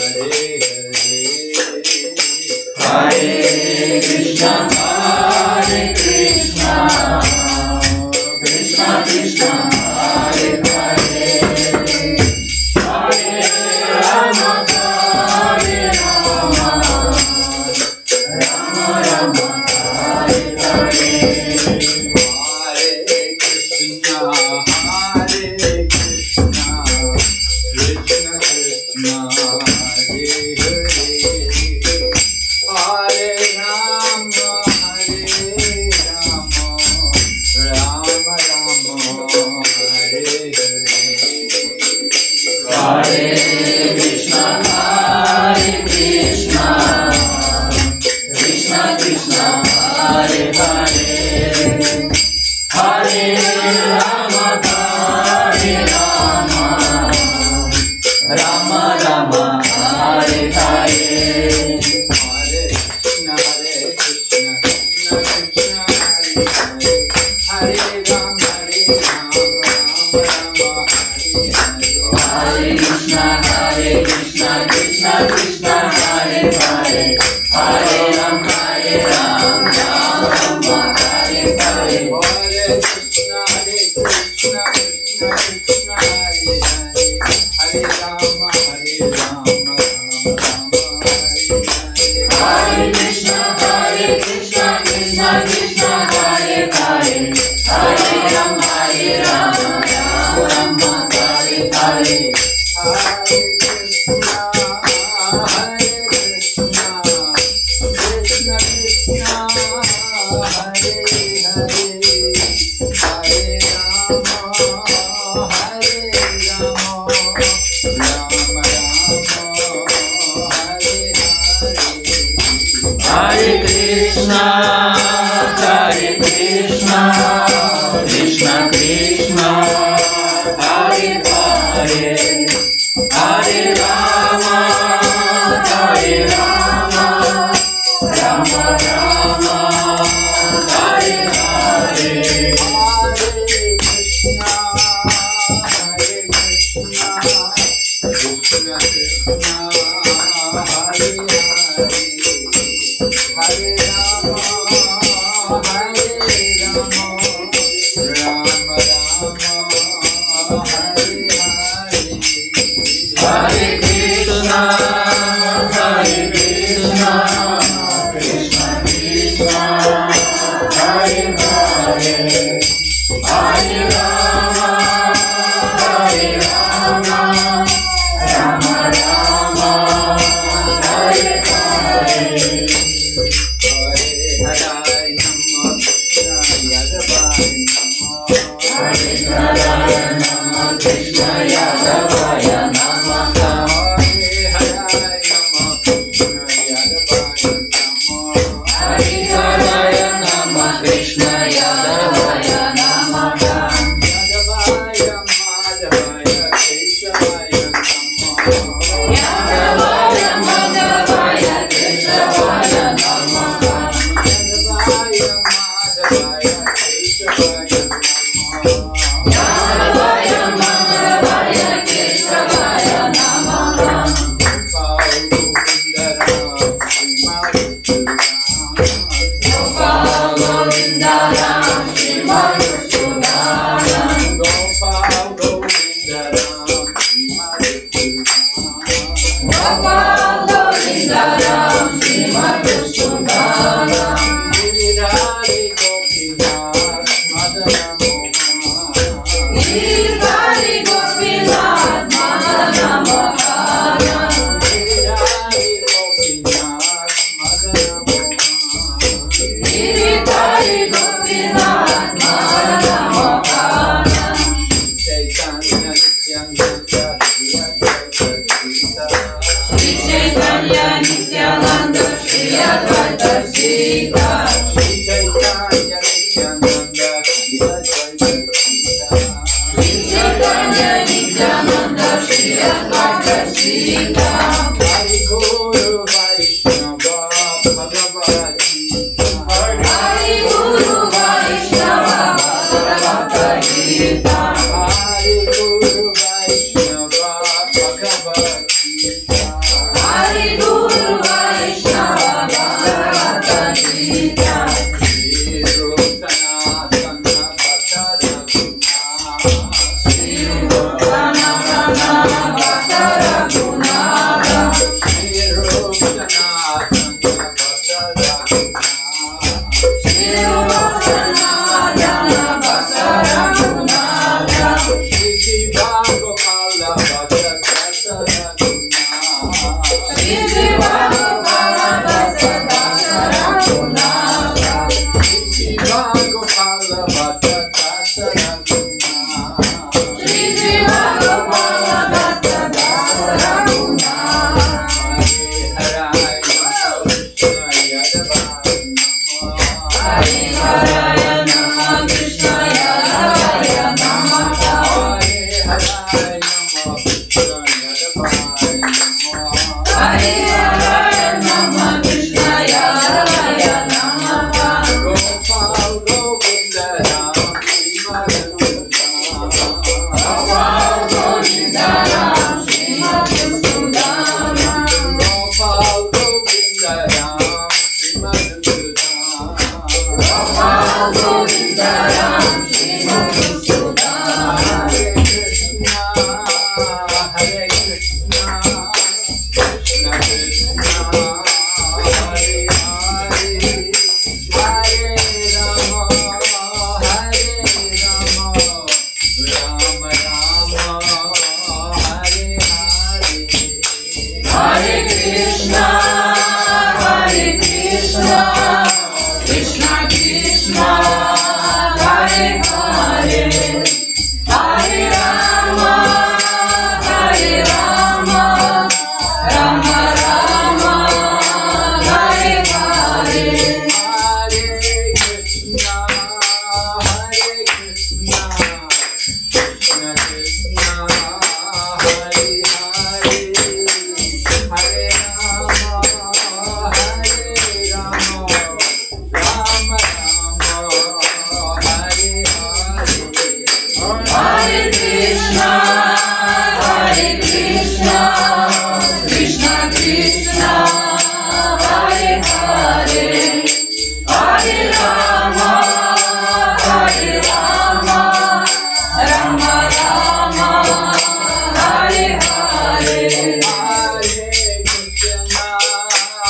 Hare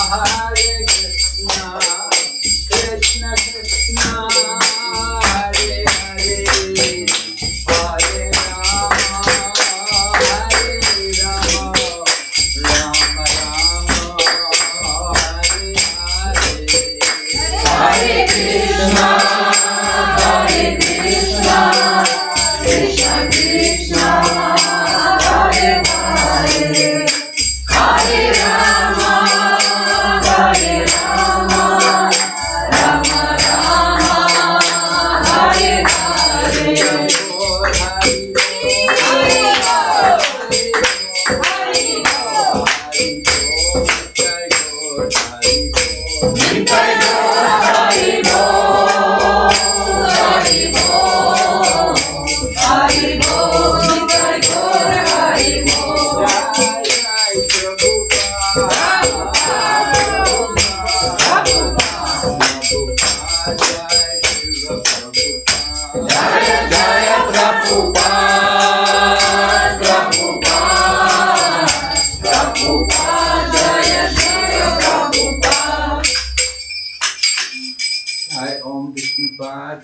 Hare Krishna, Krishna Krishna, Hare Hare, Hare Rama, Hare Rama, Rama Rama, Hare Hare. Hare Krishna, Hare Krishna, Krishna Krishna, Hare Hare, Hare Rama, Hare Rama, Rama Rama, Hare Hare.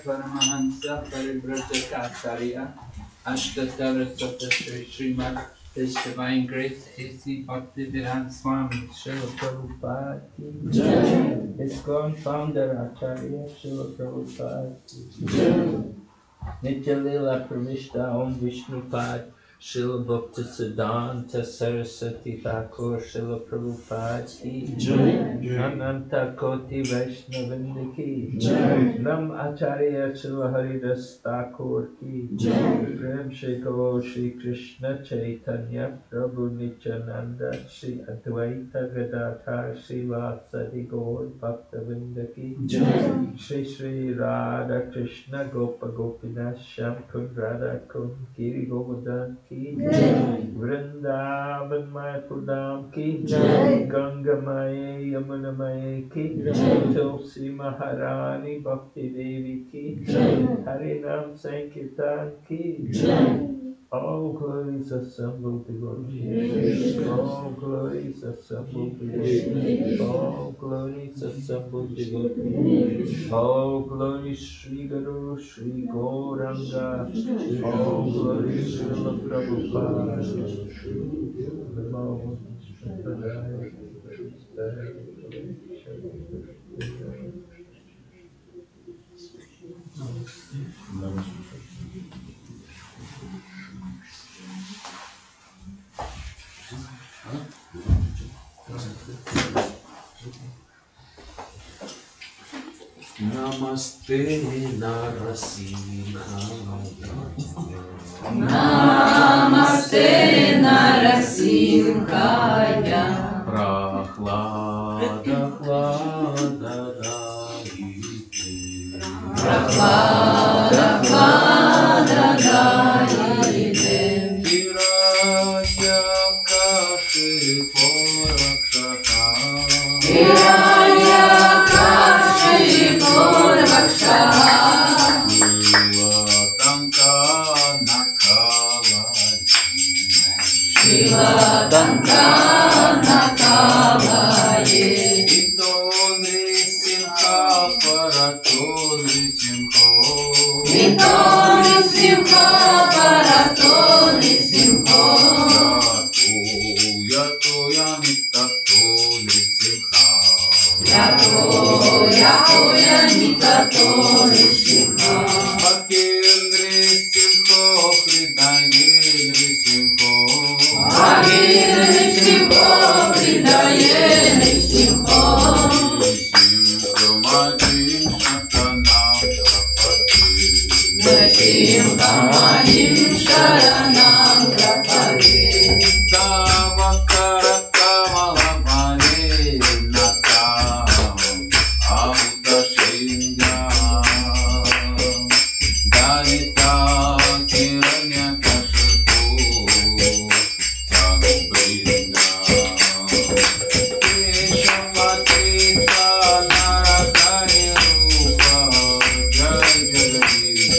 Paramahansa Parivrajacharya Ashtatara Satasri Srimad His Divine Grace A.C. Bhakti Swami Srila Prabhupada Ki Jai. His founder Acharya Srila Prabhupada Ki Jai. Nitya Lila Pravishta Om Vishnupad Srila Bhakti Siddhanta Saraswati Thakur Srila Prabhupada Ki Jai. Ananta Koti Vaishnavinda Ki Jai. Nam Acharya Srila Haridas Thakur Ki Jai. Prem Shri Guru Shri Krishna Chaitanya Prabhu Nityananda Shri Advaita Gadadhar Shri Vasadi Gaur Bhaktavinda Ki Jai. Shri Shri Radha Krishna Gopa Gopinath Shyam Kund Radha Kund Giri Govardhan Ki Jai. Vrindavan Mayapur Dham Ki Jai. Ganga Maye Yamuna Maye Ki Jai. Tulsi Maharani Bhakti Devi Ki Jai. Harinam Sankirtan Ki Jai. All glories assembled before you. All glories assembled before you. All glories assembled before you. All glories Shri Guru Shri Gauranga. All glories Srila Prabhupada. Namo Buddhaya. Namaste Narasimha. Namaste Narasimhaya. Prachlada Chlada Dayite. Prachlada Chlada Dayite. Hiranya Kashi Porakshata. Hiranya Kashi Porakshata. Shivatanka Nakavaye. Ito Nrisimha Parato Nrisimho. Ito Nrisimha Parato Nrisimho. Yato Yanitato Nrisimha. Yato Yanitato Nrisimha. Bhakti Nrisimho Hridaye Nrisimho. Bhakti Nrisimho Hridaye Nrisimho. Nrisimhamanim Sharanam Prapade. Tava Karakamala Nata Ahuta Shringa Dalita Kiranya Kashato Tanubrinda Ishamatita Narakari Rupa Jai Jagadish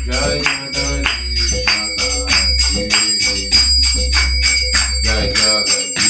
Jai Jagadish Jai Jagadish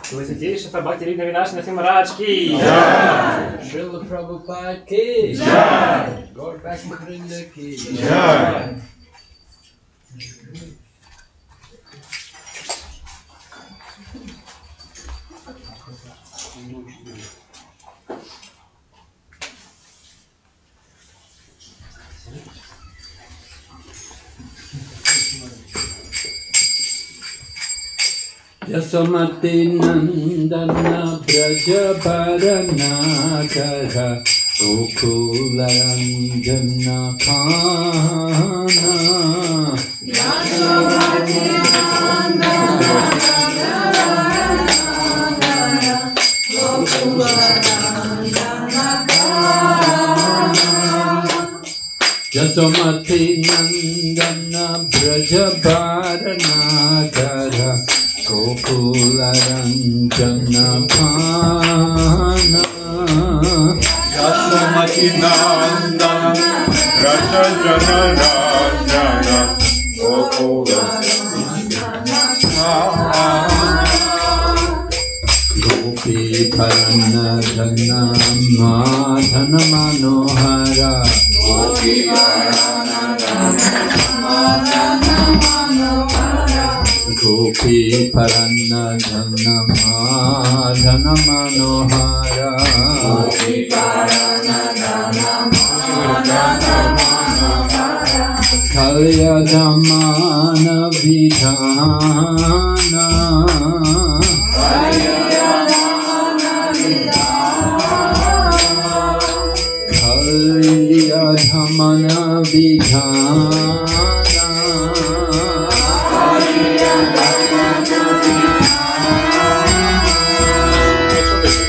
Святейший Бхакти Вигна Винаша Нарасимха Радшки. Srila Prabhupada ki Jai. Gaur Bhakti Vrinda ki Jai. Yasomati Nandana Brajabaranakara Ukularanjana Kana Yasomati Nandana Brajabaranakara Ukularanjana Kana Yasomati Nandana Brajabaranakara Gokularanjana Pana Yasomati Nandana Rajajana Rajana Gokularanjana Gopi Paranadana Madhana Manohara Gopi Gopi Paranadana Madhana Manohara Gopi Paranadana Madhana Manohara Kalyadamana Vidhana Kalyadamana Vidhana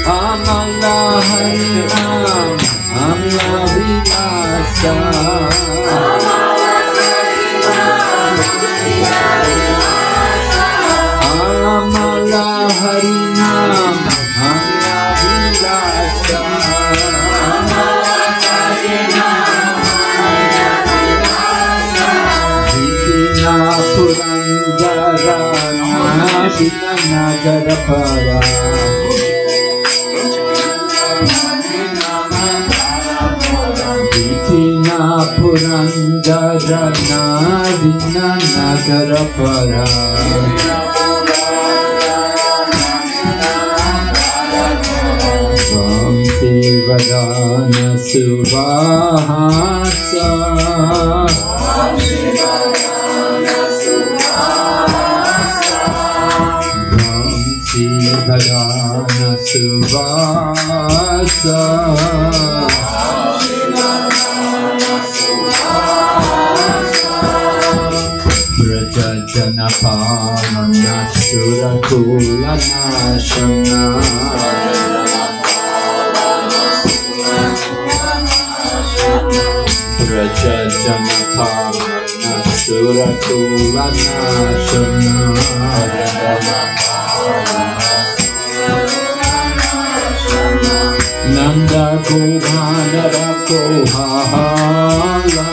Amala Harinam Amala Vinasa Amala Harinam Amala Vinasa Vipina Purandara Nashina Nagarapara Purandara Navina Nagarapara Vamsi Vadana Subhasa Vamsi Vadana Subhasa Janapamana Surakula Nashana Raja Janapamana Surakula Nashana Nanda Govana Kohala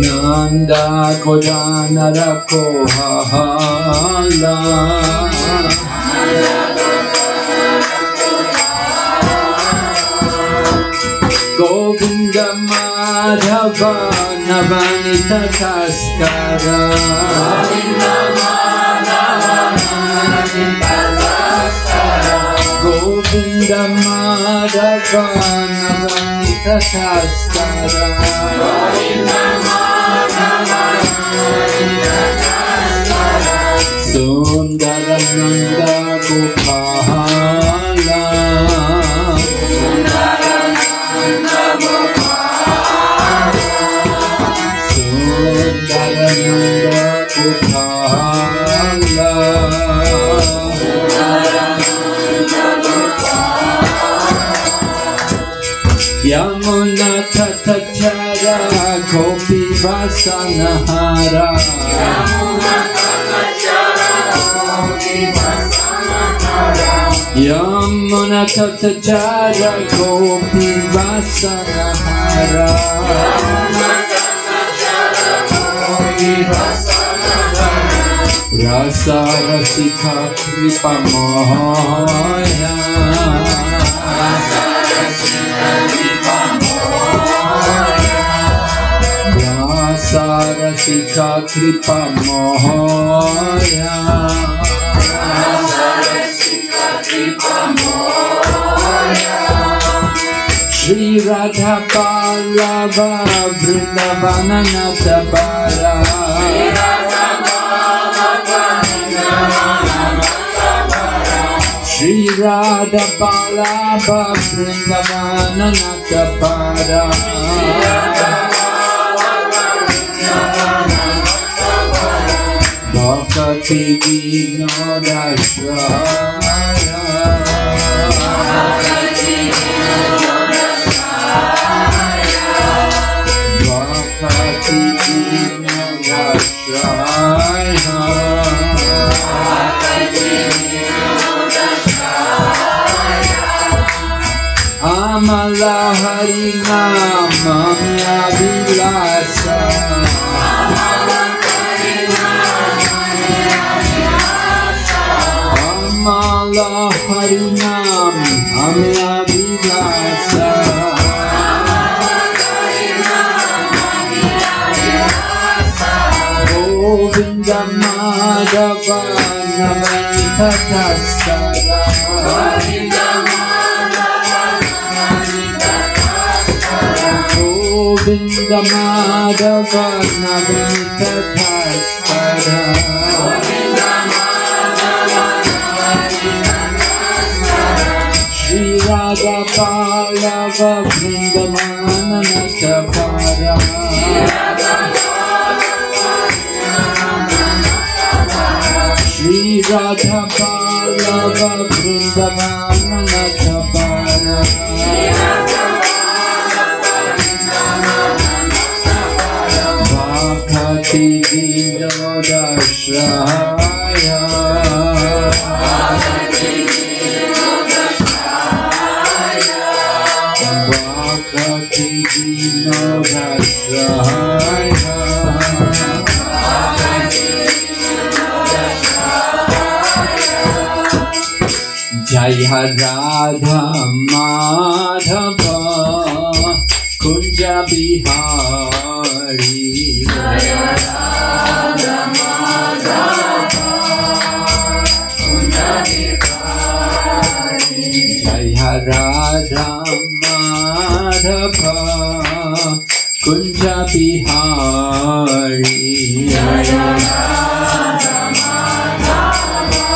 Nanda Kodana Rakohala Govinda Madhava Navanita Taskara Govinda Madhava Navanita Taskara Sundarananda Gopala Sundarananda Gopala Yamuna Tatachara Gopi Vasanahara Yamuna Tatachara Gopi Vasanahara Rasa Rasika Kripa Moya Rasa Rasika Kripa Moya Shri Radha Ballabha Vrindavana Natabara Shri Radha Ballabha Vrindavana Natabara Bhakti Vinodashraya Bhakti Vinodashraya Amala Harinama Vilasa Amala Harinam Amya Vinasa Govinda Madhava Navanita Taskara Govinda Madhava Navanita Taskara Shri Radha Ballabha Vrindavana Natabara Shri Radha Ballabha Vrindavana Natabara Bhakti Vinodashraya Bhakti Vinodashraya Jai Radha Madhava Kunja Bihari Jaya Radha Madhava Kunja Bihari Jaya Radha Madhava Kunja Bihari Jaya Radha Madhava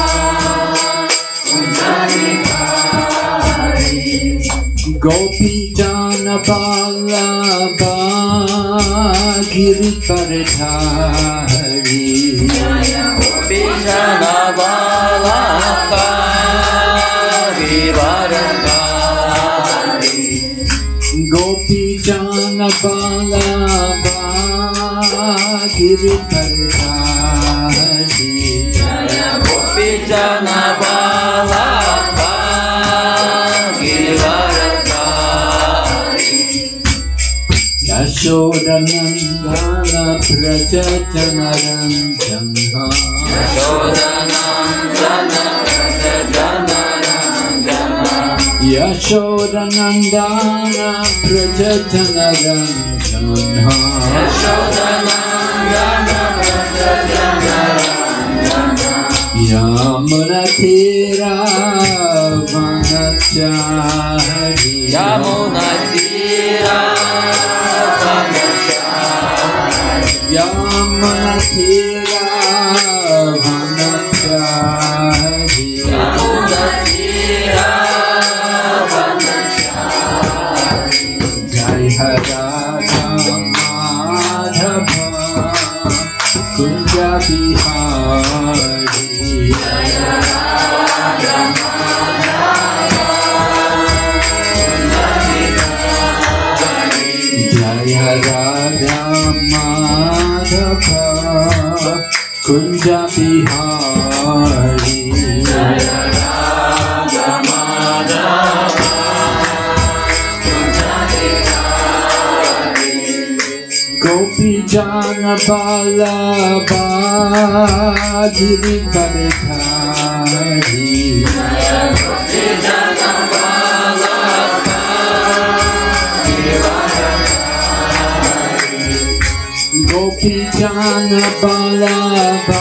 Kunja Bihari Gopi Jana Vallabha Giri Paradhari Jaya Gopi Jana Vallabha Giri Gopi Jana Vallabha Giri Paradhari Jaya Gopi Jana Vallabha Yashodanandana Prajajanaranjana Yashodanandana Prajajanaranjana Yamuna Tira Vanachari Yamuna Tira Yamuna Tira Vanachari Jai Radha Madhava Kunja Bihari Jaya Radha Madhava Kunja Bihari Jaya Radha Madhava Kunja Bihari Jaya Radha Madhava Kunja Bihari Gopi Jana Vallabha Giri Paradhari Jaya Gopi Jana Vallabha Gopi Jana Vallabha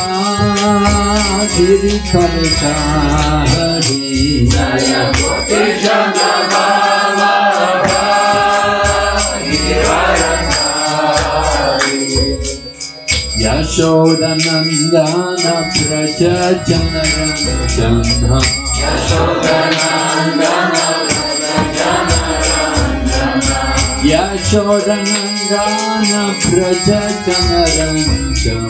Giri Paradhari Jaya Gopi Jana Vallabha Yashodanandana Prajajanaranjana Yashodanandana Prajajanaranjana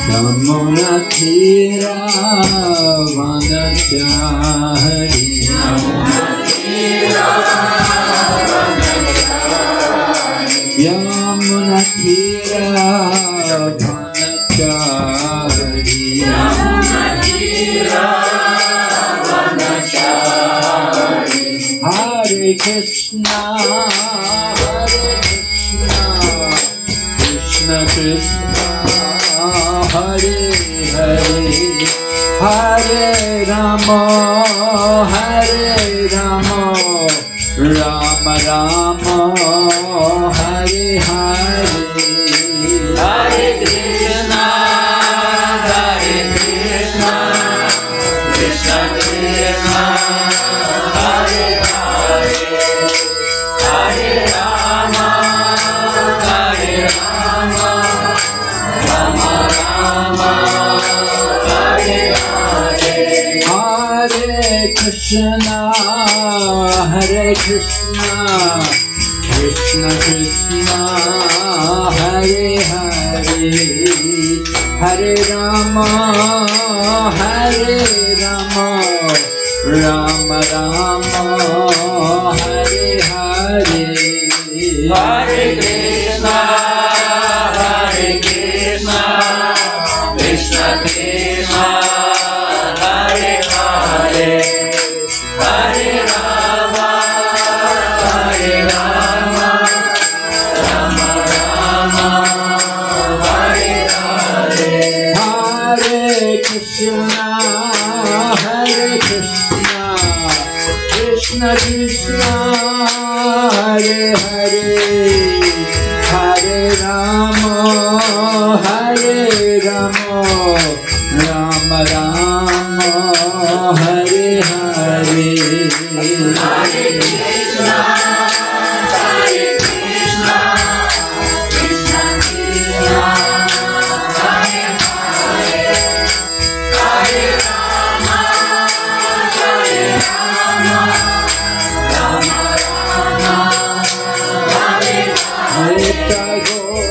Yamuna Tira Vanachari Yamuna Tira Vanachari Hare Krishna Krishna Krishna Hare Hare Hare Rama Rama Rama Hare Hare Hare Krishna Krishna Krishna Hare Hare Hare Rama Rama Rama Hare Hare Hare Krishna Krishna Krishna Hare Hare Hare Rama Rama Rama Hare Hare Hare Krishna Krishna Krishna Hare Hare Hare Rama Rama Rama Hare Hare Hare Krishna, Hare Krishna, Krishna Krishna, Hare Hare, Hare Rama, Hare Rama, Rama Rama, Hare Hare, Hare Krishna, Hare Krishna, Krishna Krishna, Hare Hare, Hare Rama, Hare Rama, Rama Rama, Hare Hare. Hare Bo,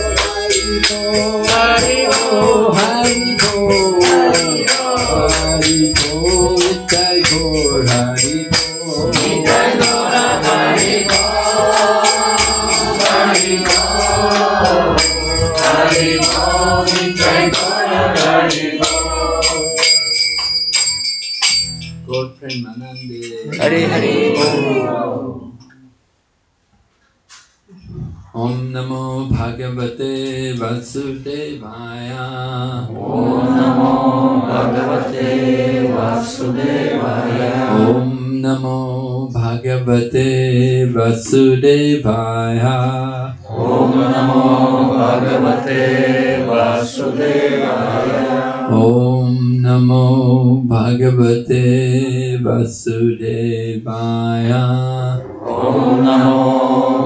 Hare Bo, Hare Bo, Hare Bo, Hare Bo, Hare Bo, Hare Bo, Hare Bo, Hare Bo. God Premanande. Hare Hare Bo. Om Namo Bhagavate Vasudevaya. Om Namo Bhagavate Vasudevaya. Om Namo Bhagavate Vasudevaya. Om Namo Bhagavate Vasudevaya. Om Namo Bhagavate Vasudevaya. Om Namo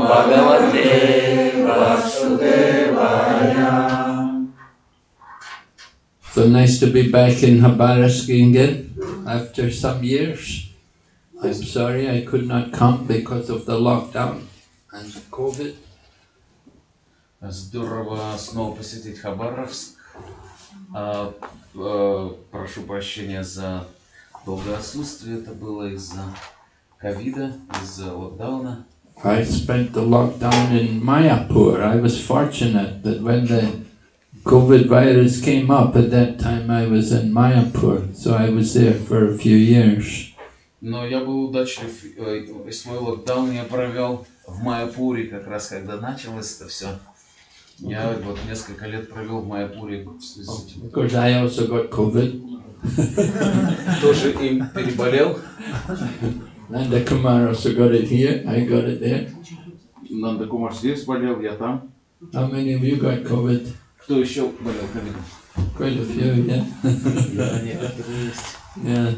Bhagavate Vasudevaya. So nice to be back in Khabarovsk again after some years. I'm sorry I could not come because of the lockdown and COVID. Здорово снова посетить Хабаровск. Прошу прощения за долгое отсутствие. Это было из-за ковида, из-за локдауна. I spent the lockdown in Mayapur. I was fortunate that when the COVID virus came up at that time I was in Mayapur, so I was there for a few years. Но я был удачлив, и свой локдаун я провел в Майяпуре, как раз когда началось это все. Я вот несколько лет провел в Майяпуре. Of course, I also got COVID. Тоже им переболел. Nanda Kumar also got it here. I got it there. Нанда Кумар здесь болел, я там. How many of you got COVID? Кто еще болел ковидом? Quite a few, yeah. Да, некоторые есть. Yeah.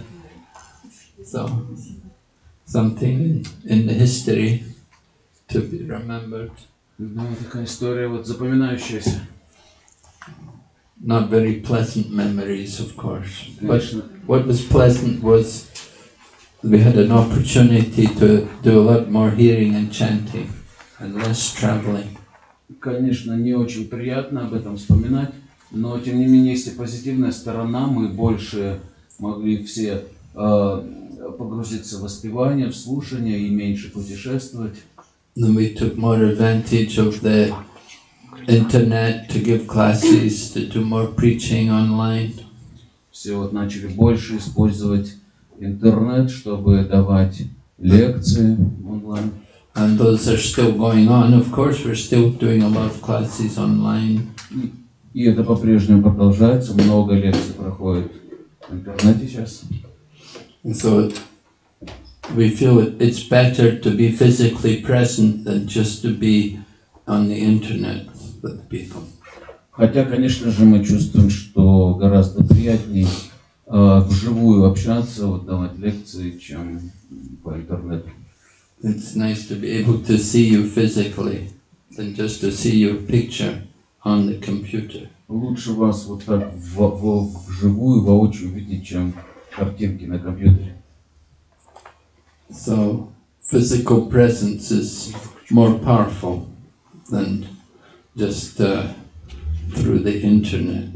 So, something in the history to be remembered. Да, такая история вот запоминающаяся. Not very pleasant memories, of course. But Конечно. what was pleasant was we had an opportunity to do a lot more hearing and chanting and less traveling. Конечно, не очень приятно об этом вспоминать, но тем не менее есть и позитивная сторона. Мы больше могли все погрузиться в воспевание, в слушание и меньше путешествовать. And we took more advantage of the internet to give classes, to do more preaching online. Все вот начали больше использовать интернет, чтобы давать лекции онлайн. And those are still going on. Of course, we're still doing a lot of classes online. И это по-прежнему продолжается. Много лекций проходит в интернете сейчас. And so we feel it's better to be physically present than just to be on the internet with people. Хотя, конечно же, мы чувствуем, что гораздо приятнее вживую общаться, вот давать лекции, чем по интернету. It's nice to be able to see you physically than just to see your picture on the computer. Лучше вас вот так вживую, воочию видеть, чем картинки на компьютере. So physical presence is more powerful than just through the internet.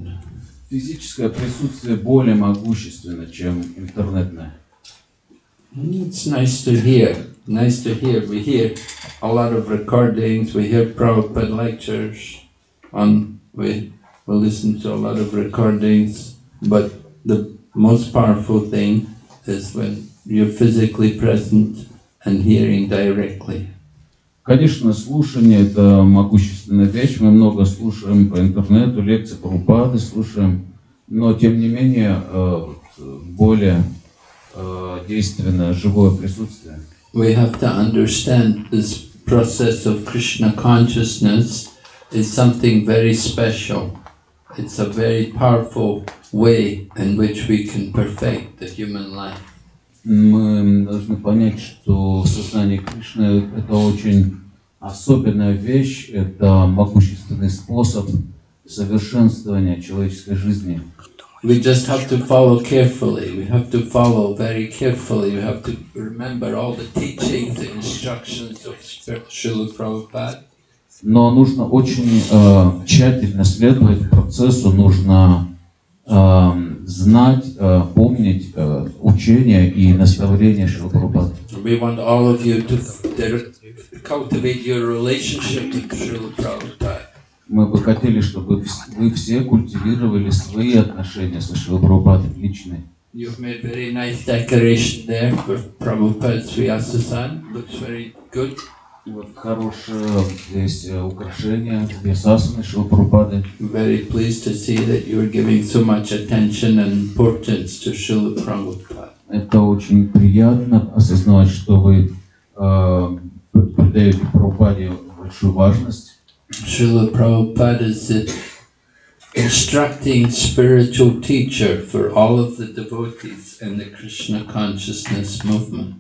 Физическое присутствие более могущественно, чем интернетное. It's nice to hear. Nice to hear. We hear a lot of recordings. We hear Prabhupada lectures. We listen to a lot of recordings. But the most powerful thing is when you're physically present and hearing directly. Конечно, слушание – это могущественная вещь. Мы много слушаем по интернету, лекции Прабхупады слушаем. Но тем не менее более действенное живое присутствие. We have to understand this process of Krishna consciousness is something very special. It's a very powerful way in which we can perfect the human life. Мы должны понять, что сознание Кришны — это очень особенная вещь, это могущественный способ совершенствования человеческой жизни. We just have to follow carefully. We have to follow very carefully. We have to remember all the teachings, the instructions of Srila Prabhupada. Но нужно очень тщательно следовать процессу, нужно знать, помнить учения и наставления Шрила Прабхупады. We want all of you to cultivate your relationship with Srila Prabhupada. Мы бы хотели, чтобы вы все культивировали свои отношения со Шрилой Прабхупадой, личные. You've made very nice decoration there for Prabhupada's Vyasa-san. Looks very good. Вот хорошее здесь украшение Vyasasana Шрилы Прабхупады. Very pleased to see that you are giving so much attention and importance to Srila Prabhupada. Это очень приятно осознавать, что вы придаете Прабхупаде большую важность. Srila Prabhupada is the instructing spiritual teacher for all of the devotees in the Krishna consciousness movement.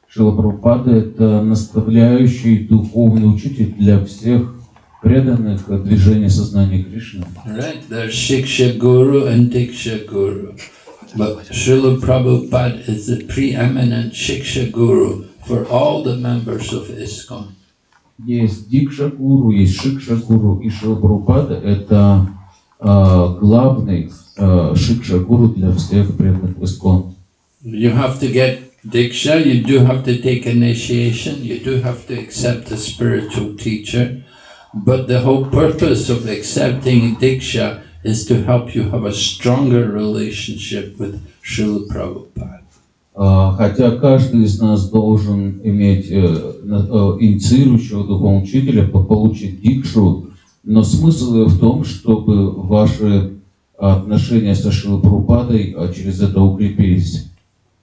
Шрила Прабхупада — это наставляющий духовный учитель для всех преданных движению сознания Кришны. Right, there's Shiksha Guru and Diksha Guru. But Srila Prabhupada is the preeminent Shiksha Guru for all the members of ISKCON. Есть Дикша Гуру, есть Шикша Гуру, и Шрила Прабхупада — это главный Шикша Гуру для всех преданных в ISKCON. You have to get Diksha, you do have to take initiation, you do have to accept a spiritual teacher, but the whole purpose of accepting Diksha is to help you have a stronger relationship with Srila Prabhupada. Хотя каждый из нас должен иметь инициирующего духовного учителя, получить дикшу, но смысл в том, чтобы ваши отношения со Шрилой Прабхупадой через это укрепились.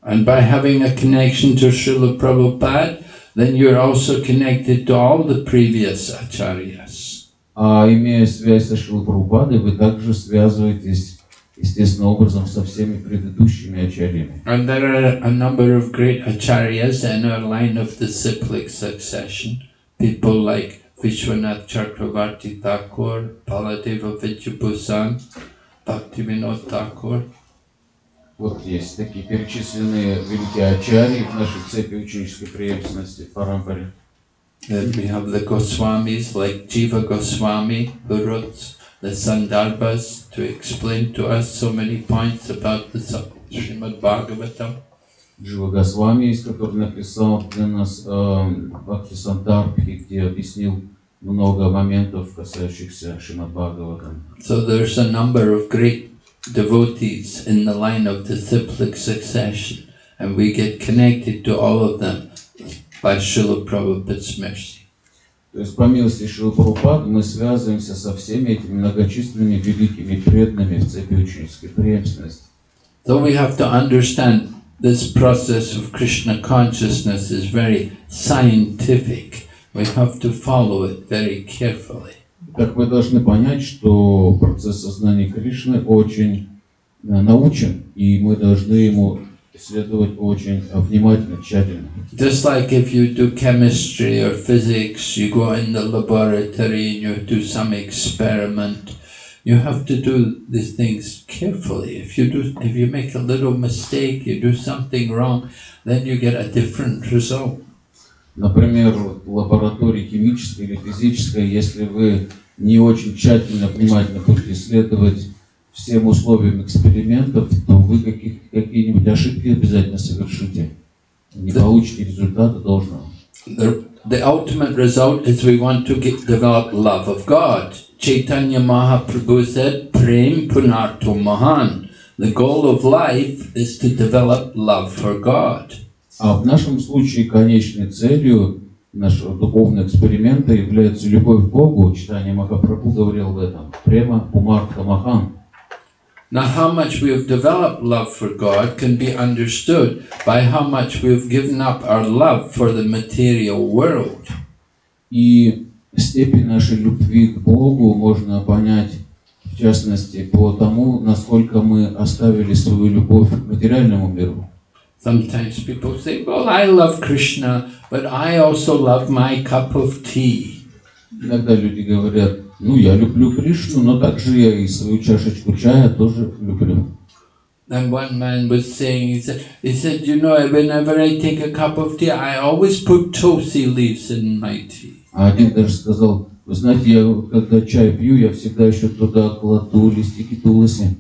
And by having a connection to Srila Prabhupada, then you're also connected to all the previous acharyas. А имея связь со Шрилой Прабхупадой, вы также связываетесь естественным образом со всеми предыдущими ачарьями. And there are a number of great acharyas in our line of disciplic succession. People like Vishwanath Chakravarti Thakur, Baladeva Vidyabhusan, Bhakti Vinod Thakur. Вот есть такие перечисленные великие ачарьи в нашей цепи ученической преемственности в Парампаре. Then we have the Goswamis like Jiva Goswami, who wrote the Sandarbhas to explain to us so many points about the Srimad Bhagavatam. Джива Госвами есть, который написал для нас Бхакти Сандарбхи, где объяснил много моментов, касающихся Шримад Бхагаватам. So there's a number of great devotees in the line of disciplic succession, and we get connected to all of them by Srila Prabhupada's mercy. То есть по милости Шрилы Прабхупады мы связываемся со всеми этими многочисленными великими преданными в цепи ученической преемственности. So we have to understand this process of Krishna consciousness is very scientific. We have to follow it very carefully. Так мы должны понять, что процесс сознания Кришны очень научен, и мы должны ему следовать очень внимательно, тщательно. Just like if you do chemistry or physics, you go in the laboratory and you do some experiment. You have to do these things carefully. If you make a little mistake, you do something wrong, then you get a different result. Например, в лаборатории химической или физической, если вы не очень тщательно, внимательно будете исследовать всем условиям экспериментов, то вы какие-нибудь ошибки обязательно совершите. Не получите результата должного. The ultimate result is we want to develop love of God. Chaitanya Mahaprabhu said, Prem Punarto Mahan. The goal of life is to develop love for God. А в нашем случае конечной целью нашего духовного эксперимента является любовь к Богу. Читание Махапрабху говорил в этом. Према Пумарта Махан. Now, how much we have developed love for God can be understood by how much we have given up our love for the material world. И степень нашей любви к Богу можно понять, в частности, по тому, насколько мы оставили свою любовь к материальному миру. Sometimes people say, well, I love Krishna, but I also love my cup of tea. Иногда люди говорят, ну, я люблю Кришну, но также я и свою чашечку чая тоже люблю. And one man was saying, he said, you know, whenever I take a cup of tea, I always put tulsi leaves in my tea. А один даже сказал, вы знаете, я когда чай пью, я всегда еще туда кладу листики туласи.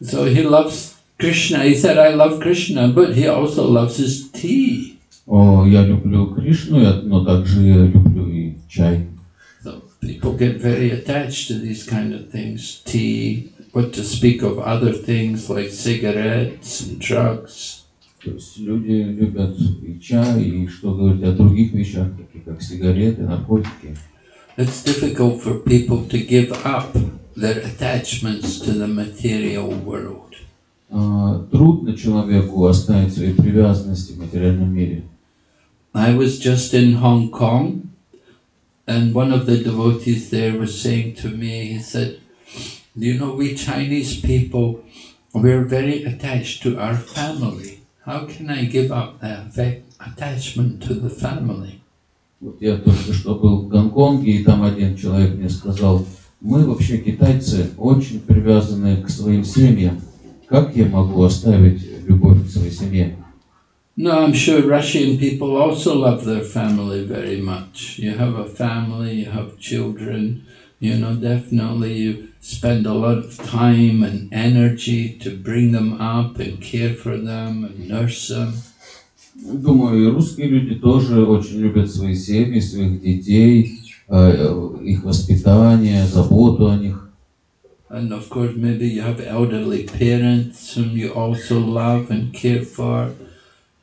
So he loves Krishna. He said, I love Krishna, but he also loves his tea. О, я люблю Кришну, но также я люблю и чай. So people get very attached to these kind of things, tea, what to speak of other things like cigarettes and drugs. То есть люди любят и чай, и что говорить о других вещах, таких как сигареты, наркотики. It's difficult for people to give up their attachments to the material world. Трудно человеку оставить свои привязанности в материальном мире. I was just in Hong Kong, and one of the devotees there was saying to me, he said, you know, we Chinese people, we're very attached to our family. How can I give up that attachment to the family? Вот я только что был в Гонконге, и там один человек мне сказал, мы вообще, китайцы, очень привязаны к своим семьям. Как я могу оставить любовь к своей семье? No, I'm sure Russian people also love their family very much. You have a family, you have children, you know, definitely you spend a lot of time and energy to bring them up and care for them and nurse them. Думаю, и русские люди тоже очень любят свои семьи, своих детей, их воспитание, заботу о них. And of course, maybe you have elderly parents whom you also love and care for,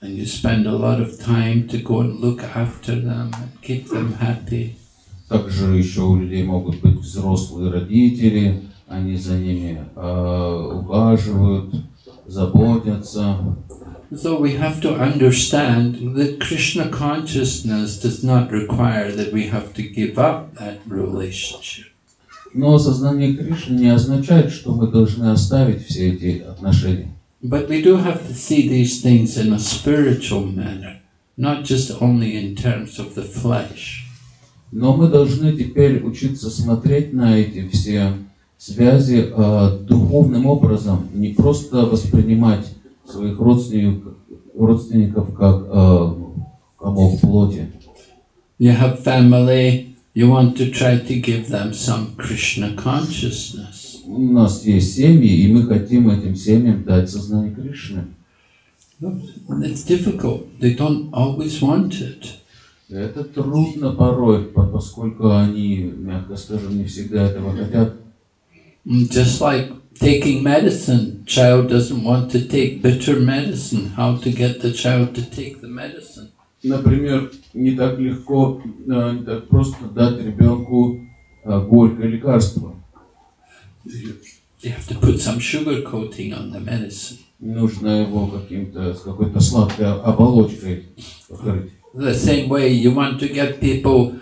and you spend a lot of time to go and look after them and keep them happy. Также еще у людей могут быть взрослые родители, они за ними ухаживают, заботятся. So we have to understand that Krishna consciousness does not require that we have to give up that relationship. Но сознание Кришны не означает, что мы должны оставить все эти отношения. But we do have to see these things in a spiritual manner, not just only in terms of the flesh. Но мы должны теперь учиться смотреть на эти все связи духовным образом, не просто воспринимать своих родственников как комок плоти. You have family, you want to try to give them some Krishna consciousness. У нас есть семьи, и мы хотим этим семьям дать сознание Кришны. It's difficult. They don't always want it. Это трудно порой, поскольку они, мягко скажем, не всегда этого хотят. Just like taking medicine, child doesn't want to take bitter medicine. How to get the child to take the medicine? Например, не так легко, не так просто дать ребенку горькое лекарство. You have to put some sugar coating on the medicine. Нужно его с какой-то сладкой оболочкой покрыть. The same way, you want to get people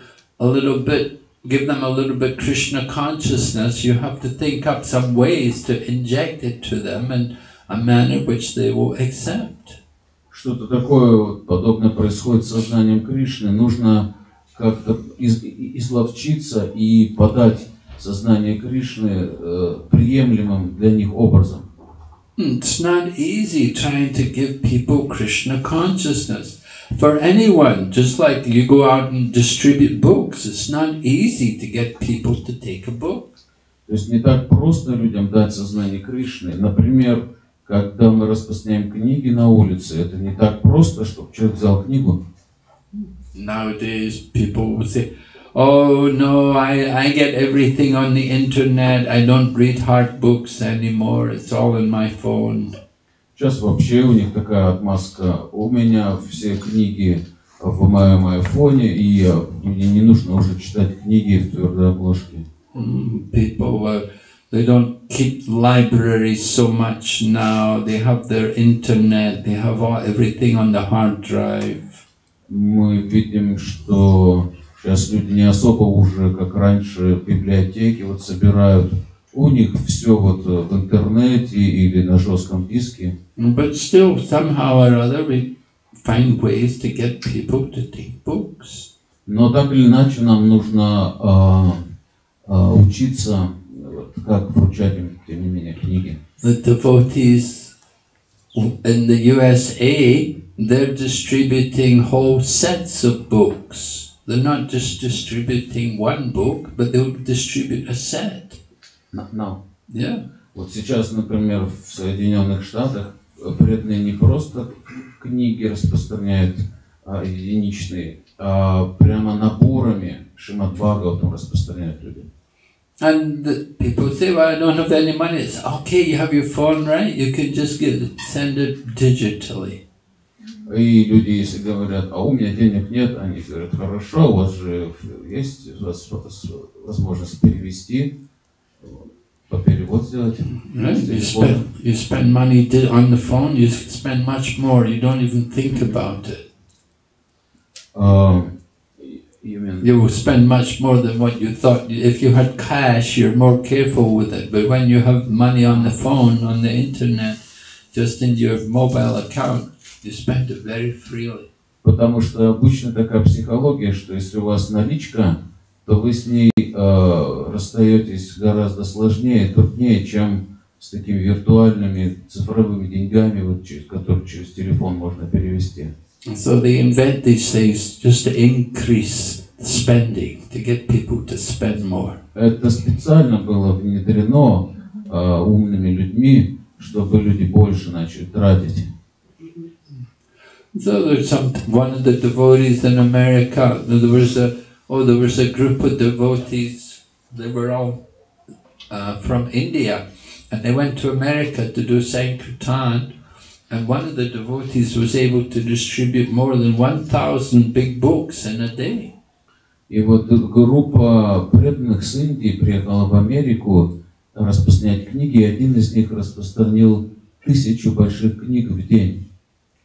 give them a little bit Krishna consciousness, you have to think up some ways to inject it to them in a manner which they will accept. Что-то такое подобное происходит с сознанием Кришны. Нужно как-то изловчиться и подать сознание Кришны приемлемым для них образом. It's not easy trying to give people Krishna consciousness. For anyone, just like you go out and distribute books, it's not easy to get people to take a book. То есть не так просто людям дать сознание Кришны. Например, когда мы распространяем книги на улице, это не так просто, чтобы человек взял книгу. Nowadays, people will say, "Oh no, I get everything on the internet. I don't read hard books anymore. It's all in my phone." Сейчас вообще у них такая отмазка. У меня все книги в моем айфоне, и мне не нужно уже читать книги в твердой обложке. People They don't keep libraries so much now. They have their internet. They have everything on the hard drive. Мы видим, что сейчас люди не особо уже, как раньше, библиотеки вот собирают. У них все вот в интернете или на жестком диске. But still, somehow or other, we find ways to get people to take books. Но так или иначе нам нужно учиться, как вручать им, тем не менее, книги. The devotees in the USA, they're distributing whole sets of books. They're not just distributing one book, but they'll distribute a set. No. Yeah. Вот сейчас, например, в Соединенных Штатах преданные не просто книги распространяют единичные, а прямо наборами Шримад Бхагаватам распространяют люди. And the people say, well, I don't have any money. It's okay, you have your phone, right? You can just send it digitally. И люди, если говорят, а у меня денег нет, они говорят, хорошо, у вас же есть возможность перевести, по перевод сделать. Right? You spend money on the phone, you spend much more, you don't even think about it. You will spend much more than what you thought. If you had cash, you're more careful with it. But when you have money on the phone, on the internet, just in your mobile account, you spend it very freely. Потому что обычно такая психология, что если у вас наличка, то вы с ней расстаетесь гораздо сложнее, труднее, чем с такими виртуальными цифровыми деньгами, вот, которые через телефон можно перевести. So they invent these things just to increase spending, to get people to spend more. Это специально было внедрено умными людьми, чтобы люди больше начали тратить. So there's one of the devotees in America. There was a group of devotees. They were all from India, and they went to America to do Sankirtan. And one of the devotees was able to distribute more than 1,000 big books in a day. И вот группа преданных с Индии приехала в Америку распространять книги, и один из них распространил 1000 больших книг в день.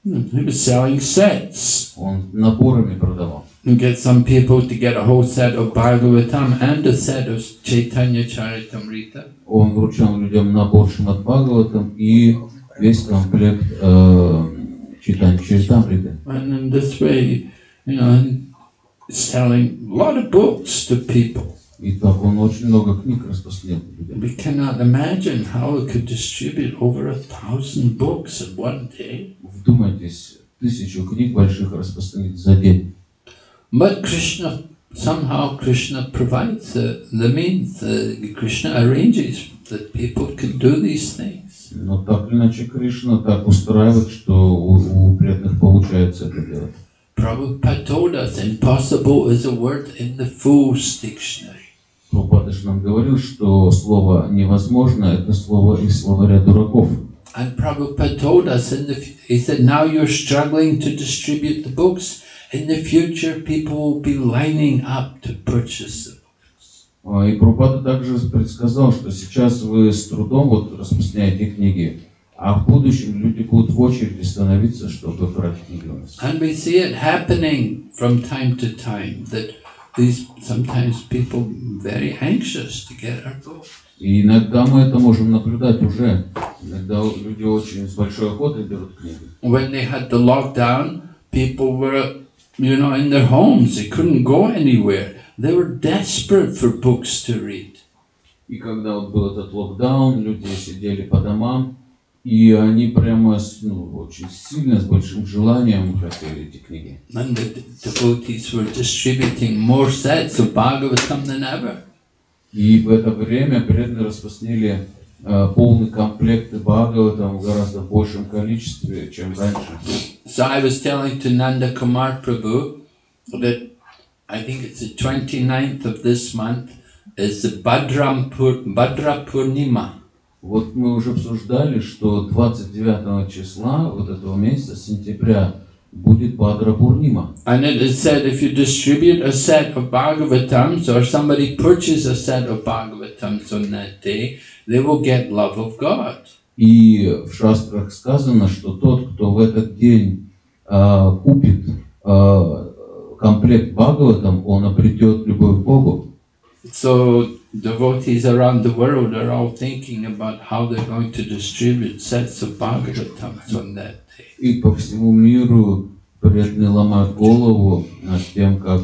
He was selling sets. Он наборами продавал. You get some people to get a whole set of Bhagavatam and a set of Chaitanya Charitamrita. Он вручал людям набор Шримад Бхагаватам и весь комплект Chaitanya Charitamrita. And in this way, selling a lot of books to people. И так он очень много книг распространил людям. We cannot imagine how it could distribute over 1,000 books in one day. Вдумайтесь, 1000 книг больших распространить за день. But somehow Krishna provides the means. Krishna arranges that people can do these things. Но так или иначе Кришна так устраивает, что у преданных получается это делать. Prabhupada told us, impossible is a word in the Fool's Dictionary. Прабхупада нам говорил, что слово «невозможно» — это слово из словаря дураков. And Prabhupada told us, he said, now you're struggling to distribute the books. In the future, people will be lining up to purchase the books. И Прабхупада также предсказал, что сейчас вы с трудом вот распространяете книги, а в будущем люди будут в очереди становиться, чтобы брать книги у нас. And we see it happening from time to time, that sometimes people very anxious to get our book. И иногда мы это можем наблюдать уже. Иногда люди очень с большой охотой берут книги. When they had the lockdown, people were, in their homes. They couldn't go anywhere. They were desperate for books to read. И когда вот был этот локдаун, люди сидели по домам, и они прямо очень сильно, с большим желанием хотели эти книги. And the devotees were distributing more sets of Bhagavatam than ever. И в это время преданные распространили полный комплект Бхагаватам в гораздо большем количестве, чем раньше. So I was telling to Nanda Kumar Prabhu that I think it's the 29th of this month is the Bhadra Purnima. Вот мы уже обсуждали, что 29 числа вот этого месяца, сентября, будет Бхадра Пурнима. And it is said if you distribute a set of Bhagavatams or somebody purchases a set of Bhagavatams on that day, they will get love of God. И в шастрах сказано, что тот, кто в этот день купит комплект Бхагаватам, он обретет любовь к Богу. So devotees around the world are all thinking about how they're going to distribute sets of Bhagavatams on that day. И по всему миру преданные ломают голову над тем, как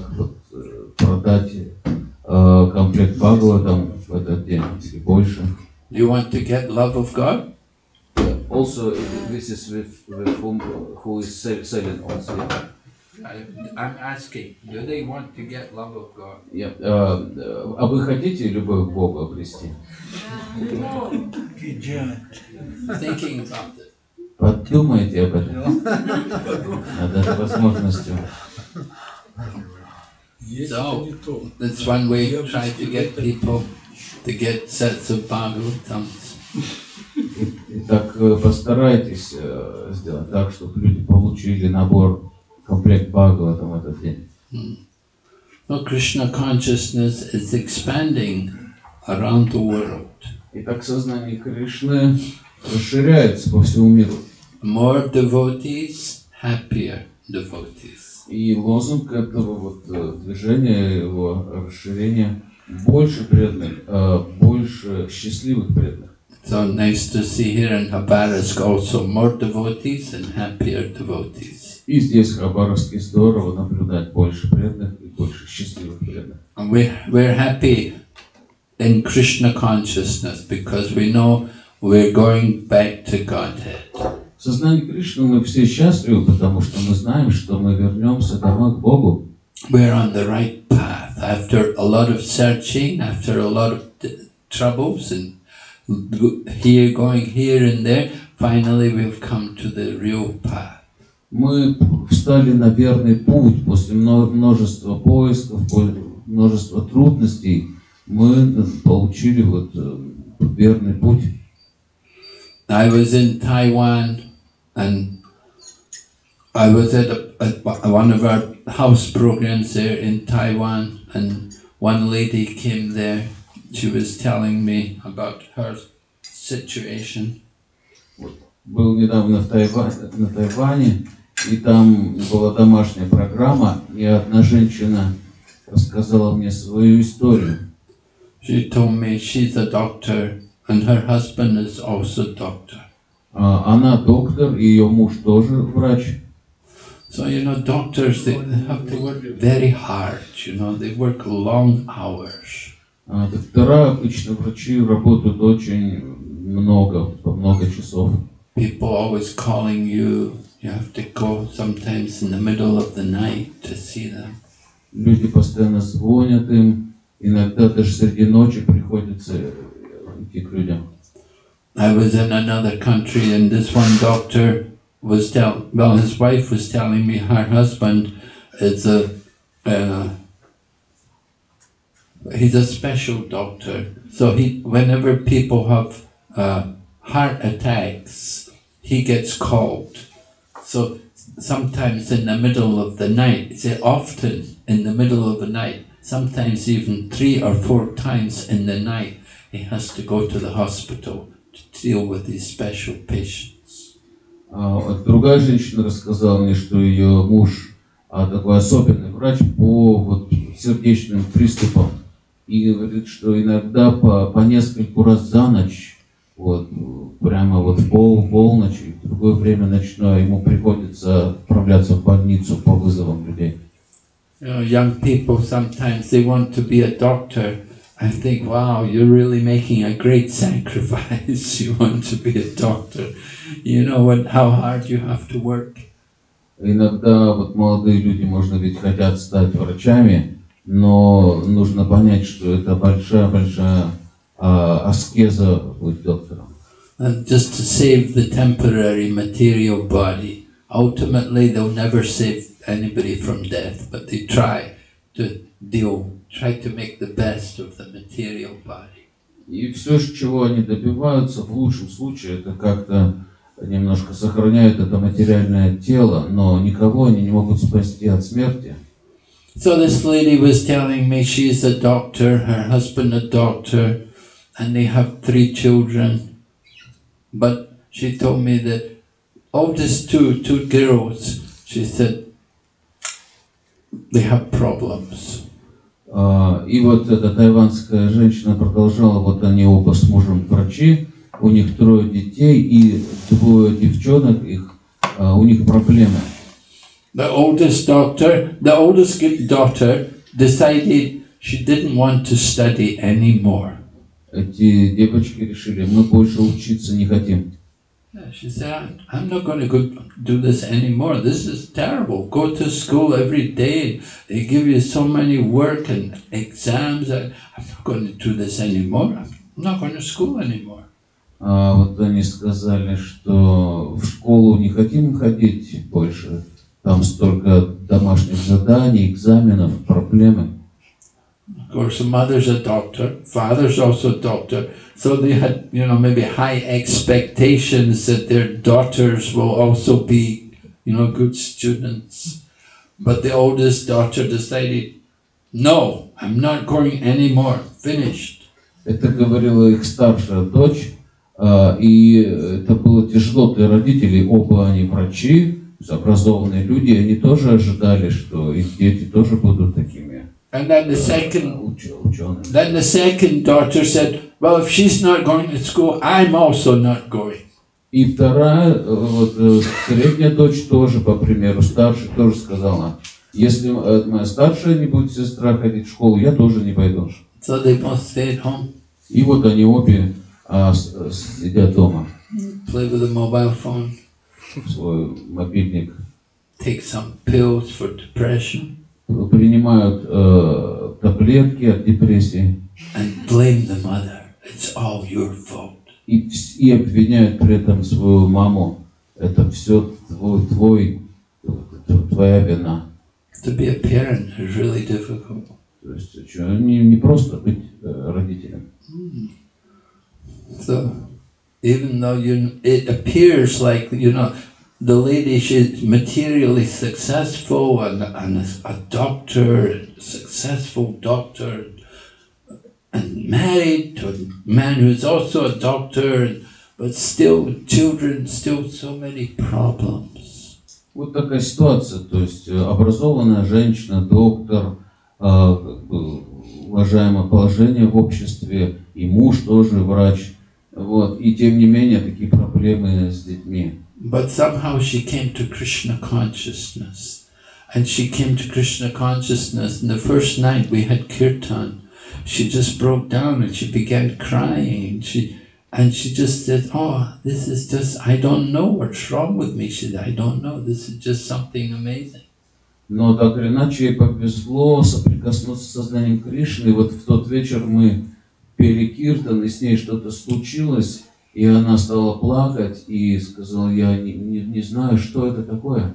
продать комплект Бхагаватам в этот день, если больше. Do you want to get love of God? Also, this is with whom, who is selling also. I'm asking, do they want to get love of God? Yeah. А вы хотите любовь к Богу обрести? Thinking about it. Подумайте об этом. Над этой возможностью. So, that's one way to try to get people to get sets of Bhagavatams. Итак, постарайтесь сделать так, чтобы люди получили набор, комплект Бхагаватам в этот день. So Krishna consciousness is expanding around the world. Итак, сознание Кришны расширяется по всему миру. More devotees, happier devotees. И лозунг этого движения, его расширения, больше преданных, больше счастливых преданных. So nice to see here in Khabarovsk also more devotees and happier devotees. И здесь, в Хабаровске, здорово наблюдать больше преданных и больше счастливых преданных. And we're happy in Krishna consciousness because we know we're going back to Godhead. В сознании Кришны мы все счастливы, потому что мы знаем, что мы вернемся домой к Богу. We're on the right path. After a lot of searching, after a lot of troubles and going here and there, finally we've come to the real path. Мы встали на верный путь после множества поисков, множества трудностей. Мы получили верный путь. I was in Taiwan and I was at one of our house programs there in Taiwan, and one lady came there. She was telling me about her situation. Был недавно на Тайване, и там была домашняя программа, и одна женщина рассказала мне свою историю. She told me she's a doctor and her husband is also a doctor. Она доктор, и ее муж тоже врач. So, doctors, they have to work very hard, they work long hours. Доктора, обычно врачи, работают очень по много часов. People always calling you. You have to go sometimes in the middle of the night to see them. Люди постоянно звонят им, иногда даже среди ночи приходится идти к людям. I was in another country and this one doctor was his wife was telling me her husband is he's a special doctor. So whenever people have heart attacks, he gets called. So sometimes in the middle of the night, often in the middle of the night, sometimes even 3 or 4 times in the night, he has to go to the hospital to deal with these special patients. Другая женщина рассказала мне, что ее муж такой особенный врач по сердечным приступам. И говорит, что иногда по нескольку раз за ночь, прямо в полночи, в другое время ночное, ему приходится отправляться в больницу по вызовам людей. Young people sometimes they want to be a doctor. I think, wow, you're really making a great sacrifice. You want to be a doctor. You know how hard you have to work. Иногда молодые люди, можно ведь хотят стать врачами, но нужно понять, что это большая аскеза быть доктором. And just to save the temporary material body. Ultimately, they'll never save anybody from death, but they try to make the best of the material body. И все, чего они добиваются, в лучшем случае, это как-то немножко сохраняют это материальное тело, но никого они не могут спасти от смерти. So this lady was telling me she's a doctor, her husband a doctor, and they have 3 children. But she told me that oldest two girls, she said, they have problems. И вот эта тайванская женщина продолжала, вот они оба с мужем врачи, у них 3 детей и 2 девчонок, у них проблемы. The oldest daughter decided she didn't want to study anymore. Эти девочки решили, мы больше учиться не хотим. She said, I'm not going to go do this anymore. This is terrible. Go to school every day. They give you so many work and exams. I'm not going to do this anymore. I'm not going to school anymore. Вот они сказали, что в школу не хотим ходить больше. Там столько домашних заданий, экзаменов, проблемы. Of course, the mother's a doctor, father's also a doctor, so they had, maybe high expectations that their daughters will also be, good students. But the oldest daughter decided, no, I'm not going anymore, finished. Это говорила их старшая дочь, и это было тяжело для родителей. Оба они врачи, образованные люди, они тоже ожидали, что их дети тоже будут такими. And then the second daughter said, well, if she's not going to school, I'm also not going. И вторая, вот средняя дочь тоже, по примеру старшей, тоже сказала, если моя старшая не будет сестра ходить в школу, я тоже не пойду. So they both stayed home. И вот они обе сидят дома. Play with a mobile phone. Свой мобильник. Take some pills for depression. Принимают таблетки от депрессии. And blame the mother. It's all your fault. И обвиняют при этом свою маму. Это все твоя вина. To be a parent is really difficult. То есть не просто быть родителем. So, even though it appears like the lady, she's materially successful and a doctor, a successful doctor, and married to a man who's also a doctor, but still children, still so many problems. Вот такая ситуация, то есть образованная женщина, доктор, уважаемое положение в обществе, и муж тоже врач, вот, и тем не менее такие проблемы с детьми. But somehow she came to Krishna consciousness. And she came to Krishna consciousness, and the first night we had kirtan, she just broke down and she began crying. She just said, oh, this is just, I don't know what's wrong with me. She said, I don't know, this is just something amazing. Но так или иначе ей повезло соприкоснуться с сознанием Кришны. И вот в тот вечер мы пели киртан, и с ней что-то случилось. И она стала плакать и сказала, я не знаю, что это такое.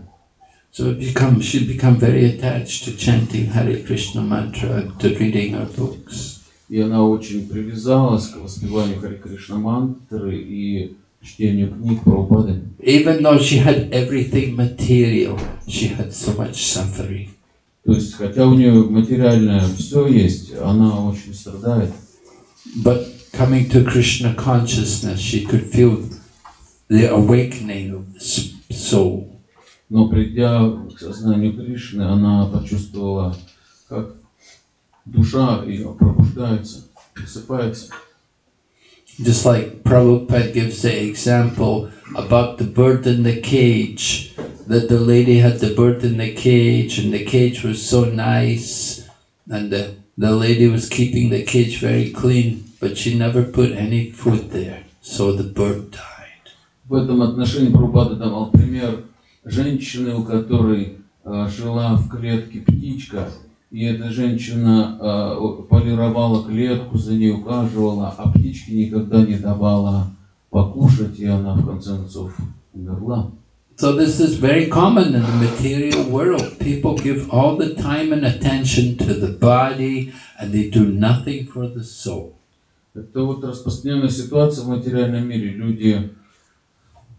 So she became very attached to chanting Hare Krishna mantra and to reading her books. И она очень привязалась к воспеванию Харе Кришна мантры и чтению книг Прабхупады. Even though she had everything material, she had so much suffering. То есть, хотя у нее материальное все есть, она очень страдает. But coming to Krishna consciousness, she could feel the awakening of the soul. Но придя к сознанию Кришны, она почувствовала, как душа ее пробуждается, просыпается. Just like Prabhupada gives the example about the bird in the cage, that the lady had the bird in the cage and the cage was so nice and the lady was keeping the cage very clean, but she never put any food there, so the bird died. В этом отношении Прабхупада давал пример женщины, у которой жила в клетке птичка, и эта женщина полировала клетку, за ней ухаживала, а птичке никогда не давала покушать, и она в конце концов умерла. So this is very common in the material world. People give all the time and attention to the body and they do nothing for the soul. Это вот распространенная ситуация в материальном мире. Люди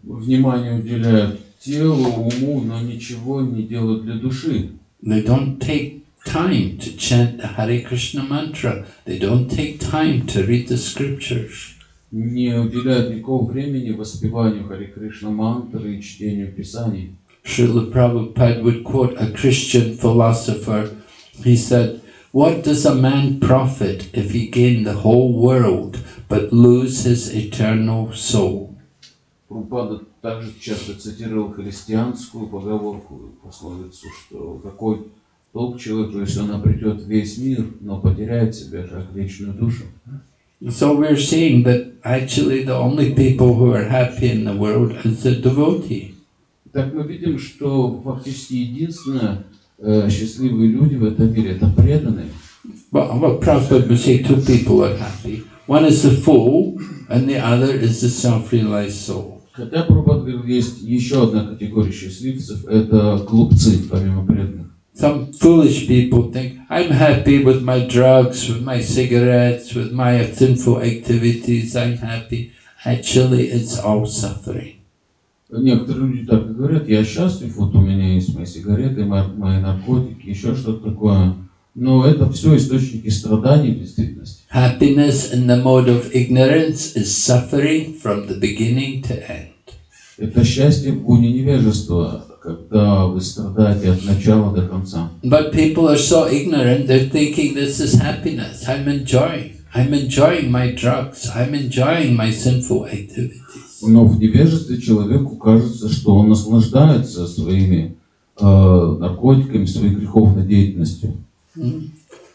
внимание уделяют телу, уму, но ничего не делают для души. They don't take time to chant the Hare Krishna mantra. They don't take time to read the scriptures. Не уделяют никакого времени воспеванию Харе Кришна мантры и чтению Писаний. Srila Prabhupada would quote a Christian philosopher. He said, "What does a man profit if he gain the whole world but lose his eternal soul?" Прабхупада также часто цитировал христианскую поговорку, пословицу, что какой толк человеку, если он обретет весь мир, но потеряет себя как вечную душу. So we're seeing that actually the only people who are happy in the world is the devotee. Так мы видим, что фактически единственные счастливые люди в этом мире — это преданные. Well, Prabhupada would say two people are happy. One is the fool, and the other is the self-realized soul. Хотя Прабхупада говорил, есть еще одна категория счастливцев — это глупцы, помимо преданных. Some foolish people think, I'm happy with my drugs, with my cigarettes, with my sinful activities, I'm happy. Actually, it's all suffering. Некоторые люди так и говорят, я счастлив, вот у меня есть мои сигареты, мои наркотики, еще что-то такое. Но это все источники страданий в действительности. Happiness in the mode of ignorance is suffering from the beginning to end. Это счастье в гуне невежества, когда вы страдаете от начала до конца. But people are so ignorant, they're thinking this is happiness. I'm enjoying my drugs. I'm enjoying my sinful activities. Но в невежестве человеку кажется, что он наслаждается своими наркотиками, своей греховной деятельностью.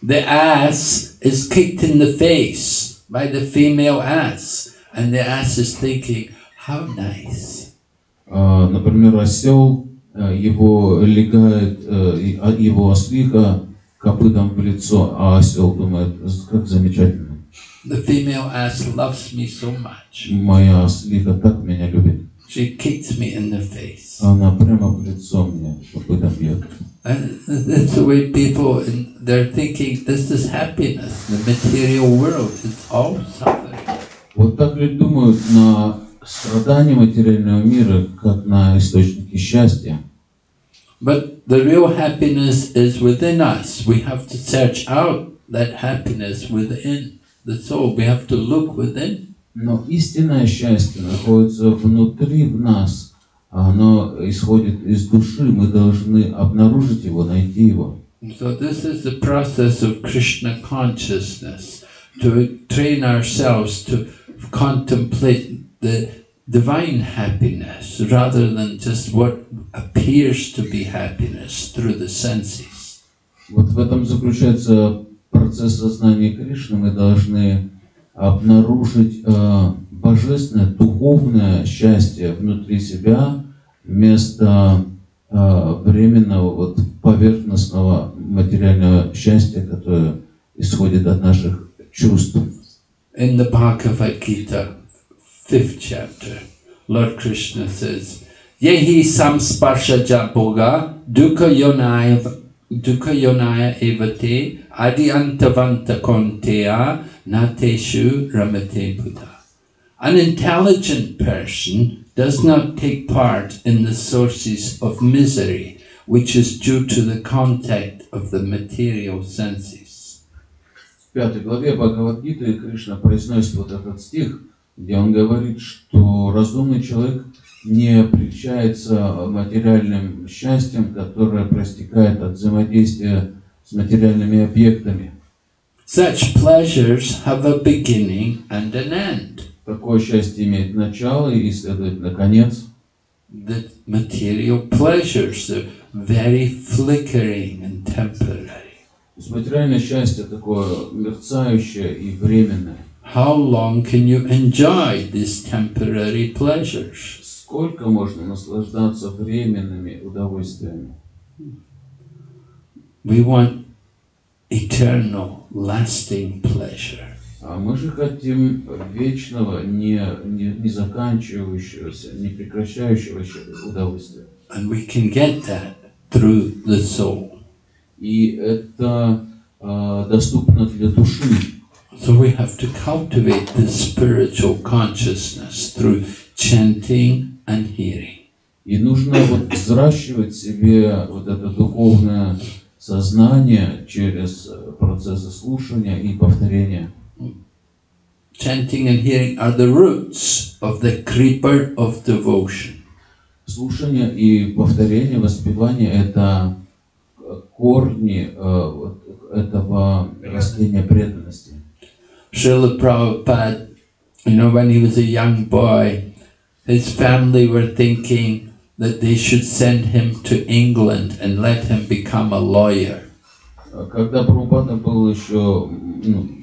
The ass is kicked in the face by the female ass, and the ass is thinking, how nice. Например, осел, его легает, его ослиха копытом в лицо, а осел думает, как замечательно. The female ass loves me so much. Моя ослиха так меня любит. She kicks me in the face. Она прямо в лицо мне копытом бьет. And that's the way people, they're thinking, this is happiness. The material world is all suffering. Вот так люди думают на страдания материального мира, как на источники счастья. But the real happiness is within us. We have to search out that happiness within the soul. We have to look within. Но истинное счастье находится внутри в нас. Оно исходит из души. Мы должны обнаружить его, найти его. So this is the process of Krishna consciousness, to train ourselves to contemplate the divine happiness rather than just what appears to be happiness through the senses. Вот в этом заключается процесс сознания Кришны. Мы должны обнаружить божественное, духовное счастье внутри себя вместо временного, вот, поверхностного материального счастья, которое исходит от наших чувств. In the Bhagavad Gita, 5th chapter, Lord Krishna says, Yehi samsparshaja bhoga dukkha yonaya evate adiantavanta konteya nateshu ramate buddha. An intelligent person does not take part in the sources of misery, which is due to the contact of the material senses. В 5 главе Бхагавад-гиты Кришна произносит вот этот стих, где он говорит, что разумный человек не отличается материальным счастьем, которое проистекает от взаимодействия с материальными объектами. Such pleasures have a beginning and an end. Такое счастье имеет начало и, следовательно, конец. The material pleasures are very flickering and temporary. То есть материальное счастье такое мерцающее и временное. How long can you enjoy these temporary pleasures? Сколько можно наслаждаться временными удовольствиями? We want eternal, lasting pleasure. А мы же хотим вечного, не заканчивающегося, не прекращающегося удовольствия. And we can get that through the soul. И это доступно для души. So we have to cultivate this spiritual consciousness through chanting and hearing. И нужно вот взращивать в себе вот это духовное сознание через процессы слушания и повторения. Chanting and hearing are the roots of the creeper of devotion. Слушание и повторение, воспевание — это корни этого растения преданности. Srila Prabhupada, when he was a young boy, his family were thinking that they should send him to England and let him become a lawyer. Когда Прабхупада был еще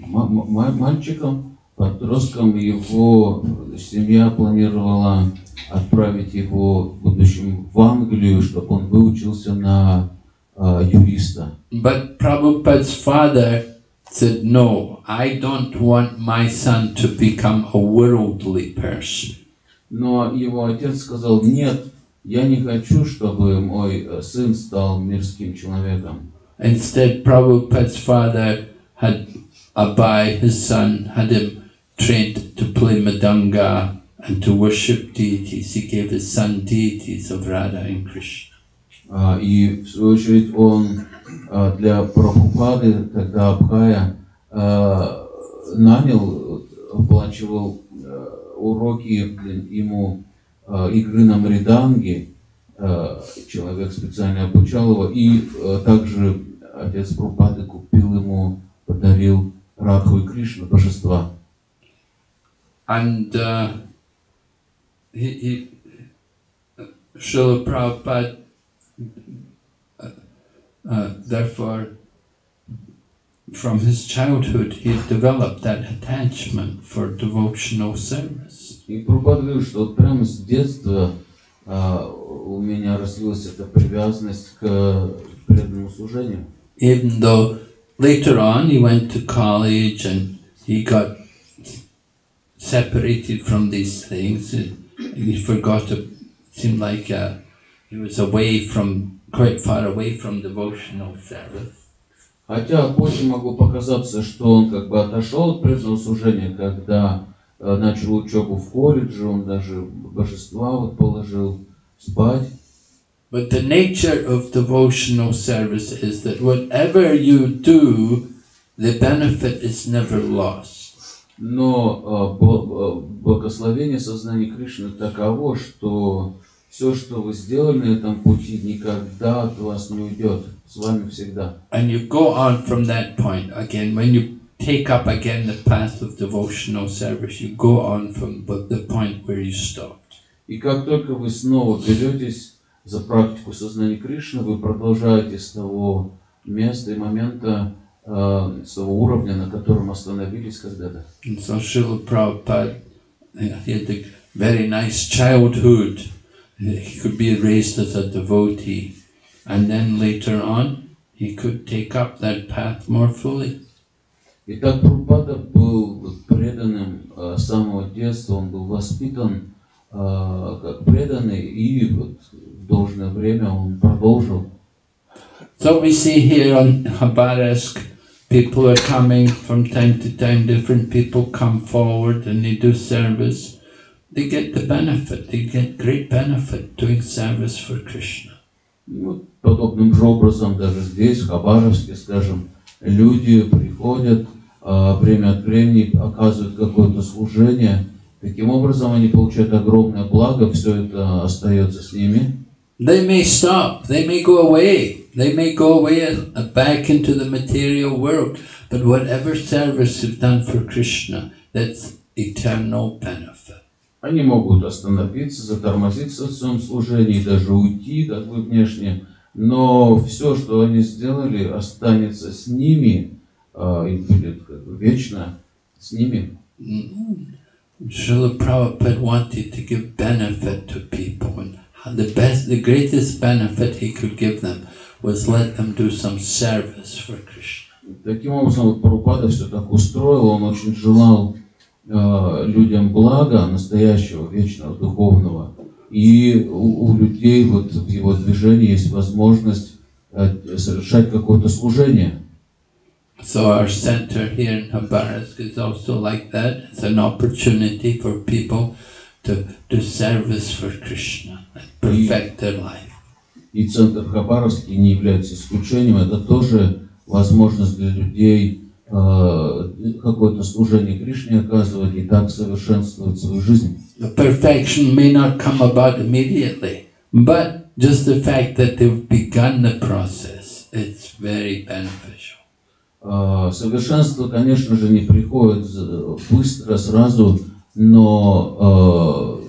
мальчиком, подростком, его семья планировала отправить его в будущем в Англию, чтобы он выучился на юриста. But Prabhupada's father said, no, I don't want my son to become a worldly person. Но его отец сказал: нет, я не хочу, чтобы мой сын стал мирским человеком. Instead, Prabhupada's father had Abai, his son, had him trained to play Madanga and to worship deities. He gave his son deities of Radha and Krishna. И в свою очередь он для Прабхупады, тогда Абхая, нанял, оплачивал уроки ему игры на мриданге, человек специально обучал его, и также отец Прабхупады купил ему, подарил Радху и Кришну, божества. And Srila Prabhupada therefore, from his childhood, he developed that attachment for devotional service. И Прабхупада говорит, что вот прямо с детства у меня развилась эта привязанность к преданному служению. Even though later on he went to college and he got separated from these things, he forgot to, it seemed like he was away from, quite far away from devotional service. Хотя позже могло показаться, что он как бы отошел от преданного служения, когда начал учебу в колледже, он даже божества вот положил спать. But the nature of devotional service is that whatever you do, the benefit is never lost. Но благословение сознания Кришны таково, что все, что вы сделали на этом пути, никогда от вас не уйдет, с вами всегда. And you go on from that point again. When you take up again the path of devotional service, you go on from the point where you stopped. И как только вы снова беретесь за практику сознания Кришны, вы продолжаете с того места и момента, с того уровня, на котором остановились когда-то. And so Srila Prabhupada, he had a very nice childhood. He could be raised as a devotee, and then later on he could take up that path more fully. Итак, Прабхупада был преданным с самого детства, он был воспитан как преданный, и вот в должное время он продолжил. So we see here on Khabarovsk, people are coming from time to time, different people come forward and they do service. They get the benefit, they get great benefit doing service for Krishna. Вот подобным же образом даже здесь, в Хабаровске, скажем, люди приходят, время от времени оказывают какое-то служение. Таким образом они получают огромное благо, все это остается с ними. They may stop, they may go away back into the material world, but whatever service you've done for Krishna, that's eternal benefit. Они могут остановиться, затормозиться в своем служении, даже уйти как бы внешне, но все, что они сделали, останется с ними и будет как бы вечно с ними. Srila Prabhupada wanted to give benefit to people, and the greatest benefit he could give them was let them do some service for Krishna. Таким образом, вот Прабхупада все так устроил, он очень желал людям блага, настоящего, вечного, духовного. И у людей вот в его движении есть возможность совершать какое-то служение. So our center here in Khabarovsk is also like that. It's an opportunity for people to do service for Krishna and perfect their life. и центр Хабаровский не является исключением. Это тоже возможность для людей какое-то служение Кришне оказывать и так совершенствовать свою жизнь. The perfection may not come about immediately, but just the fact that they've begun the process, it's very beneficial. Совершенство, конечно же, не приходит быстро, сразу, но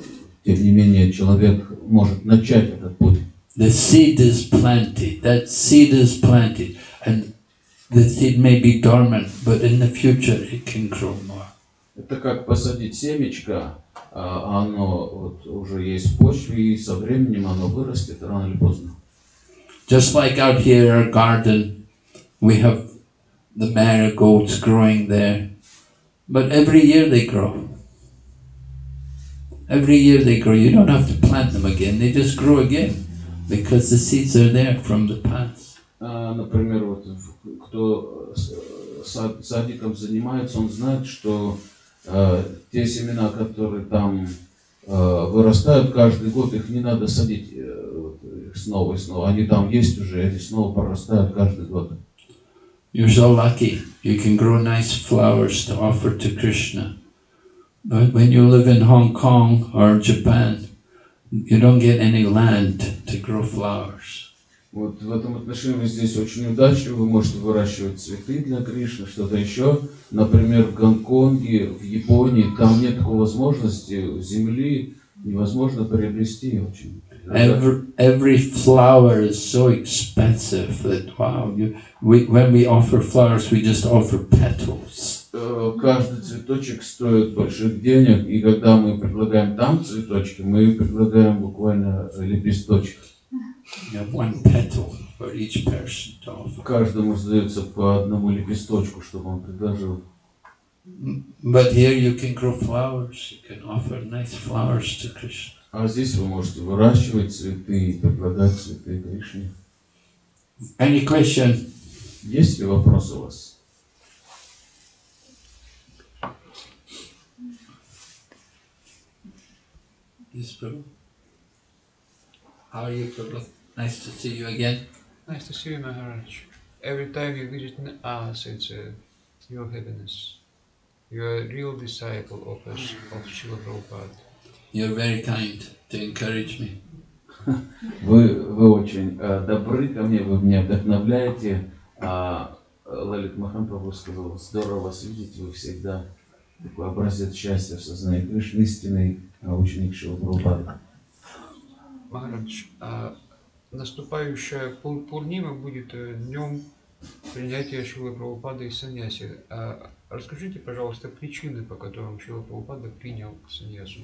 тем не менее человек может начать этот путь. The seed is planted, that seed is planted, and the seed may be dormant, but in the future it can grow more. Это как посадить семечко, оно вот уже есть в почве, и со временем оно вырастет рано или поздно. Just like out here, our garden, we have the marigolds growing there, but every year they grow. Every year they grow. You don't have to plant them again, they just grow again, because the seeds are there from the past. Например, вот кто садиком занимается, он знает, что те семена, которые там вырастают каждый год, их не надо садить снова и снова. Они там есть уже, они снова прорастают каждый год. You're so lucky. You can grow nice flowers to offer to Krishna. But when you live in Hong Kong or Japan, you don't get any land to grow flowers. Вот в этом отношении здесь очень удачно. Вы можете выращивать цветы для Кришны, что-то еще. Например, в Гонконге, в Японии, там нет такой возможности, земли невозможно приобрести очень. Every flower is so expensive that wow, when we offer flowers, we just offer petals. Каждый цветочек стоит больших денег, и когда мы предлагаем там цветочки, мы предлагаем буквально лепесточек. You have one petal for each person to offer. Каждому сдается по одному лепесточку, чтобы он предложил. But here you can grow flowers. You can offer nice flowers to Krishna. А здесь вы можете выращивать цветы и предлагать цветы Кришне. Any question? Есть ли вопросы у вас? Yes, Prabhu. How are you, Prabhu? Nice to see you again. Nice to see you, Maharaj. Every time you visit us, it's your happiness. You are a real disciple of Srila Prabhupada. You're very kind to encourage me. Вы очень добры ко мне, вы меня вдохновляете. Лалит Махапрабху сказал, здорово вас видеть, вы всегда такой образец счастья в сознании Кришны, истинный ученик Шрила Прабхупады. Махарадж, наступающая Пурнима будет днем принятия Шрилы Прабхупады из саньяси. Расскажите, пожалуйста, причины, по которым Шрила Прабхупада принял саньясу.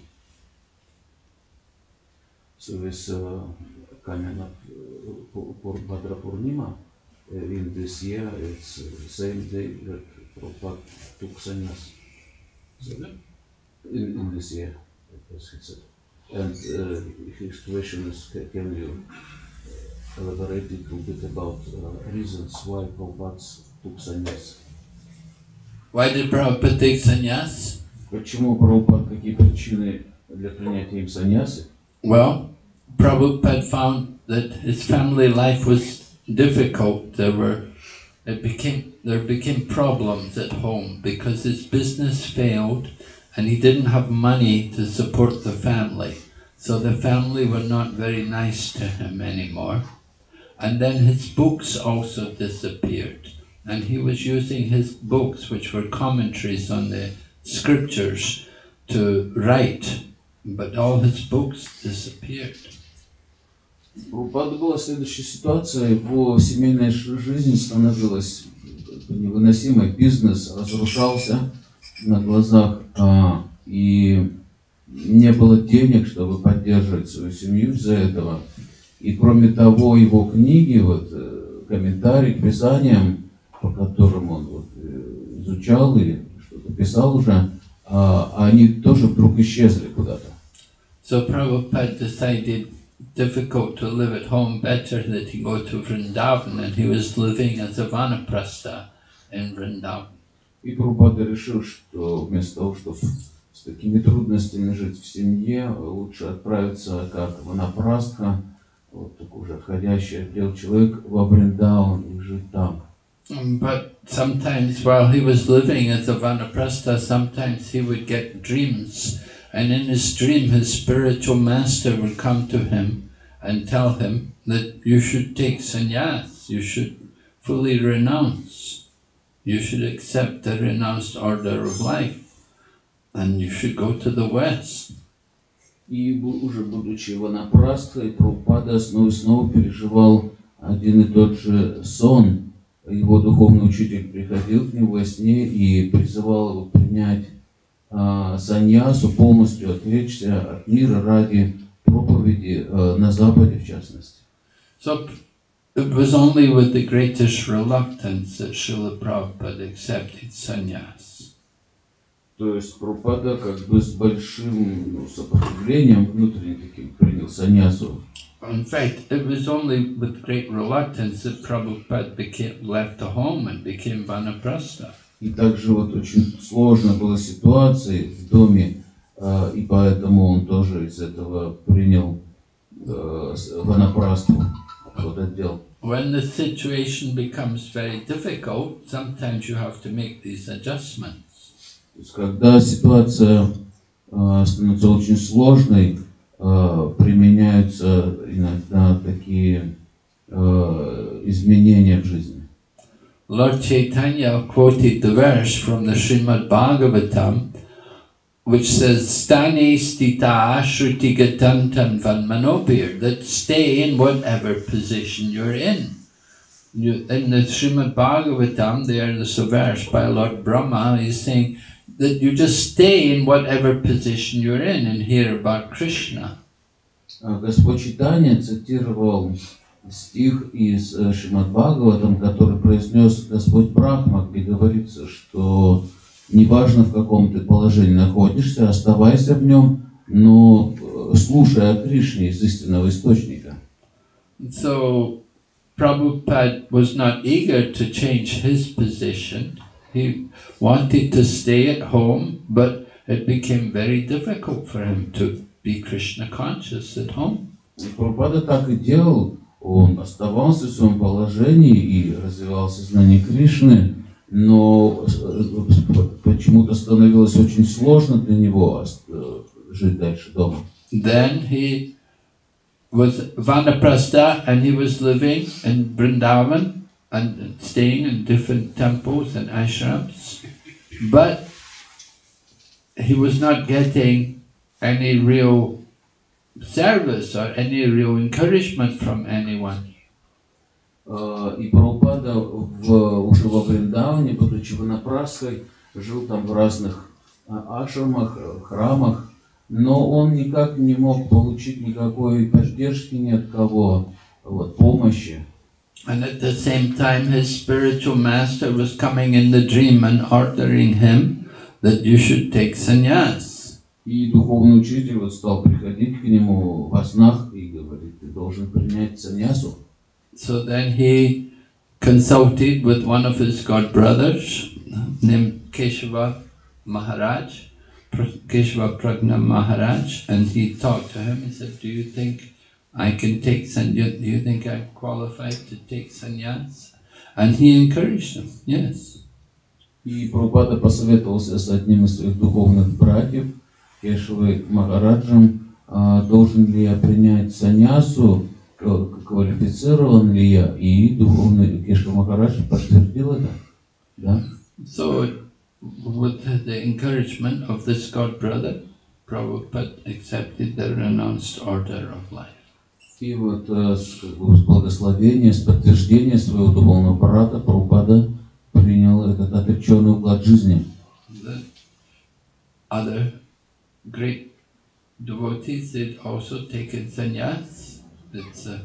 So this coming up Bhadra Purnima, in this year it's the same day that Prabhupada took sannyas. In this year, as he said. And his question is, can you elaborate a little bit about reasons why Prabhupada took sannyas? Why did Prabhupada take sannyas? Почему Прабхупад, какие причины для принятия им саньясы? Well, Prabhupada found that his family life was difficult. There became problems at home because his business failed and he didn't have money to support the family. So the family were not very nice to him anymore. And then his books also disappeared. And he was using his books, which were commentaries on the scriptures, to write. But all his books disappeared. У Прабхупады была следующая ситуация. Его семейная жизнь становилась невыносимой. Бизнес разрушался на глазах. И не было денег, чтобы поддерживать свою семью из-за этого. И кроме того, его книги, комментарии к Писаниям, по которым он изучал или что-то писал уже, они тоже вдруг исчезли куда-то. So Prabhupada decided difficult to live at home, better that he go to Vrindavan, and he was living as a vanaprastha in Vrindavan. И Прабхупада решил, что вместо того, чтобы с такими трудностями жить в семье, лучше отправиться как ванапрастха вот такой уже отходящий от дел человек во Вриндаун и жить там. But sometimes while he was living as a vanaprastha, sometimes he would get dreams. And in his dream, his spiritual master would come to him and tell him that you should take sannyas, you should fully renounce, you should accept the renounced order of life, and you should go to the West. И уже будучи ванапрастхой, Прабхупада снова и снова переживал один и тот же сон. Его духовный учитель приходил к нему во сне и призывал его принять саньясу, полностью отречься от мира ради проповеди на Западе в частности. So it was only with the greatest reluctance that Srila Prabhupada accepted sannyas. То есть Прабхупада как бы с большим сопротивлением внутренним таким принял саньясу. In fact, it was only with great reluctance that Prabhupada left the home and became vanaprastha. И также вот очень сложно была ситуация в доме, и поэтому он тоже из этого принял ванапрастху, вот отдел. When the situation becomes very difficult, sometimes you have to make these adjustments. То есть, когда ситуация становится очень сложной, применяются иногда такие изменения в жизни. Lord Chaitanya quoted the verse from the Srimad Bhagavatam, which says, Stani stita shruti gatantan vanmanopir, that stay in whatever position you're in. In the Srimad Bhagavatam, there's a verse by Lord Brahma, he's saying that you just stay in whatever position you're in and hear about Krishna. Господь Чайтанья цитировал стих из Шримад Бхагаватам, который произнес Господь Брахма, где говорится, что неважно в каком ты положении находишься, оставайся в нем, но слушай о Кришне из истинного источника. So Prabhupada was not eager to change his position. He wanted to stay at home, but it became very difficult for him to be Krishna conscious at home. Прабхупада так и делал. Он оставался в своем положении и развивал сознание Кришны, но почему-то становилось очень сложно для него жить дальше дома. Then he was vanaprastha and he was living in Vrindavan and staying in different temples and ashrams, but he was not getting any real service or any real encouragement from anyone. И Прабхупада уже во Вриндаване, будучи ванапрастхой, жил там в разных ашрамах, храмах, но он никак не мог получить никакой поддержки ни от кого, вот, помощи. And at the same time his spiritual master was coming in the dream and ordering him that you should take sannyas. И духовный учитель вот стал приходить к нему во снах и говорит, ты должен принять саньясу. So then he consulted with one of his god brothers named Keshava Maharaj, Keshava Pragna Maharaj, and he talked to him. He said, do you think I can take sannyas? Do you think I'm qualified to take sannyas? And he encouraged him, yes. И Прабхупада посоветовался с одним из своих духовных братьев, Кешавой Махараджем, должен ли я принять саньясу, квалифицирован ли я, и духовный Кешава Махарадж подтвердил это. Да? So, with the encouragement of this god brother, Prabhupada accepted the renounced order of life. И вот с благословения, с подтверждения своего духовного брата Прабхупада принял этот отреченный уклад жизни. The other great devotees did also take sannyas. It's a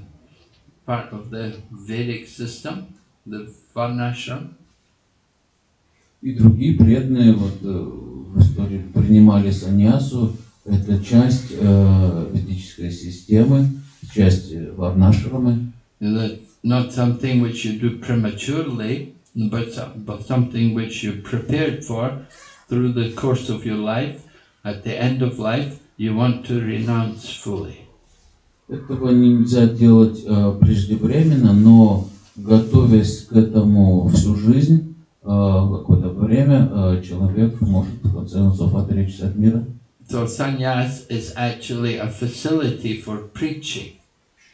part of the Vedic system, the Varnashram. И другие преданные вот, в истории принимали саньясу. Это часть ведической системы, часть варнашрамы. Not something which you do prematurely, but something which you prepared for through the course of your life. At the end of life, you want to renounce fully. Этого нельзя делать преждевременно, но готовясь к этому всю жизнь, какое-то время человек может в конце концов отречься от мира. So sannyas is actually a facility for preaching.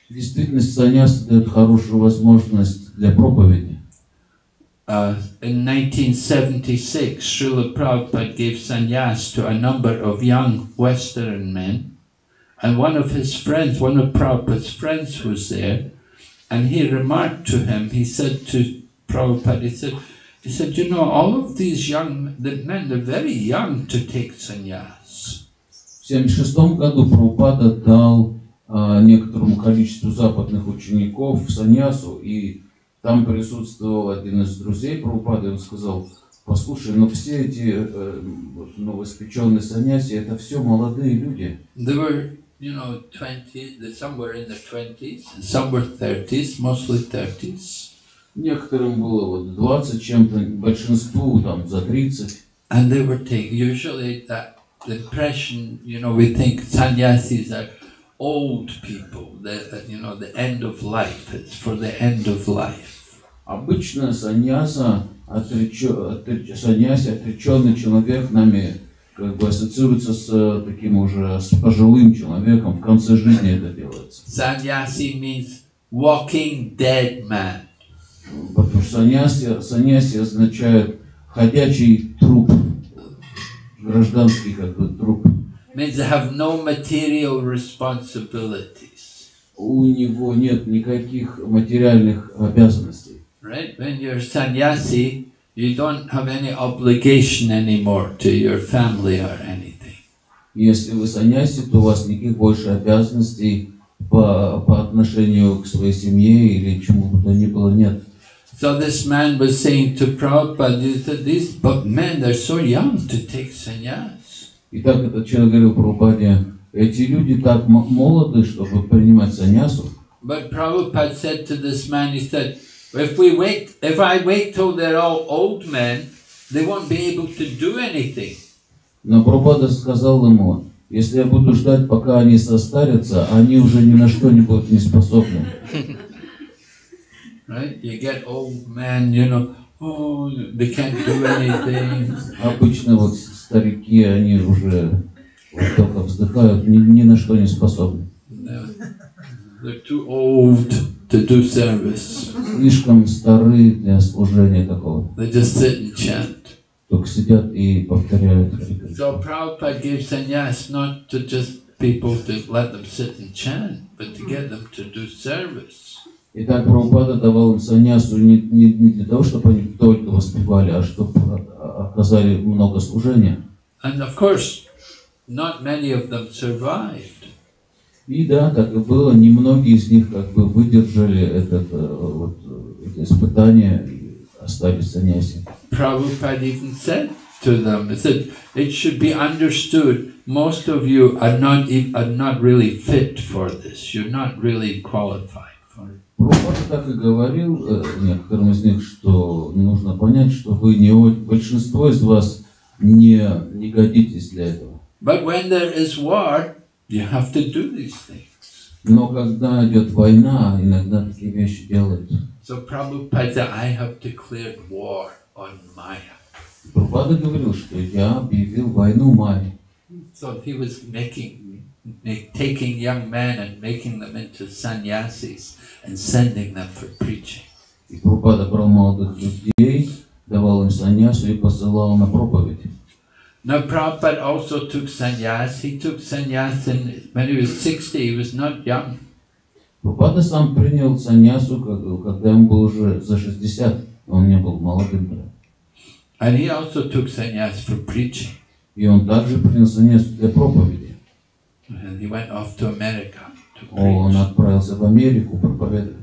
В действительности саньяс дает хорошую возможность для проповеди. In 1976, Srila Prabhupada gave sannyas to a number of young Western men, and one of his friends, one of Prabhupada's friends was there, and he remarked to him, he said to Prabhupada, he said, you know, all of these young men, they're very young to take sannyas. В 1976 году Прабхупада дал некоторому количеству западных учеников саньясу, и там присутствовал один из друзей Прабхупады, и он сказал: послушай, но все эти новоиспеченные саньяси, это все молодые люди. They were, you know, 20, some were in their 20s, and some were 30s, mostly 30s. Некоторым было вот 20 чем-то, большинству там за 30. And they were taking, usually that the impression, you know, we think sannyasis are old people, you know, the end of life, it's for the end of life. Обычно саньяси, отреченный человек, нами как бы ассоциируется с таким уже с пожилым человеком, в конце жизни это делается. Sannyasi means walking dead man. Потому что саньяси означает ходячий труп, гражданский как бы труп. Means they have no material responsibilities. У него нет никаких материальных обязанностей. Right? When you're sannyasi, you don't have any obligation anymore to your family or anything. Если вы саньяси, то у вас никаких больше обязанностей по отношению к своей семье или чему бы то ни было нет. So this man was saying to Prabhupada, these men, they're so young to take sannyas. И так этот человек говорил Прабхупаде: эти люди так молоды, чтобы принимать саньясу. But Prabhupada said to this man, he said, if I wait till they're all old men, they won't be able to do anything. Но Прабхупада сказал ему: если я буду ждать, пока они состарятся, они уже ни на что не будут не способны. Right? You get old men, you know, oh, they can't do anything. Обычно вот старики, они уже вот только вздыхают, ни на что не способны. They're too old to do service. Слишком стары для служения такого. They just sit and chant. Только сидят и повторяют. So Prabhupada gave sannyas not to just people to let them sit and chant, but to get them to do service. Итак, Прабхупада давал им саньясу не для того, чтобы они только воспевали, а чтобы оказали много служения. And of course, not many of them survived. И да, так и было. Немногие из них как бы выдержали это испытание и остались саньяси. Prabhupada even said to them, he said, it should be understood, most of you are not really fit for this. You're not really qualified for it. Прабхупада так и говорил некоторым из них, что нужно понять, что вы большинство из вас не годитесь для этого. But when there is war, you have to do these things. Но когда идет война, иногда такие вещи делают. So Prabhupada said, I have declared war on Maya. Прабхупада говорил, что я объявил войну Майе. So he was taking young men and making them into sannyasis and sending them for preaching. И Прабхупада брал молодых людей, давал им саньясу и посылал на проповедь. Now Prabhupada also took sannyas. He took sannyas when he was 60. He was not young. Прабхупада сам принял саньясу, когда ему было уже за 60. Он не был молодым. And he also took sannyas for preaching. И он также принял саньясу для проповеди. And he went off to America to preach. Он отправился в Америку проповедовать.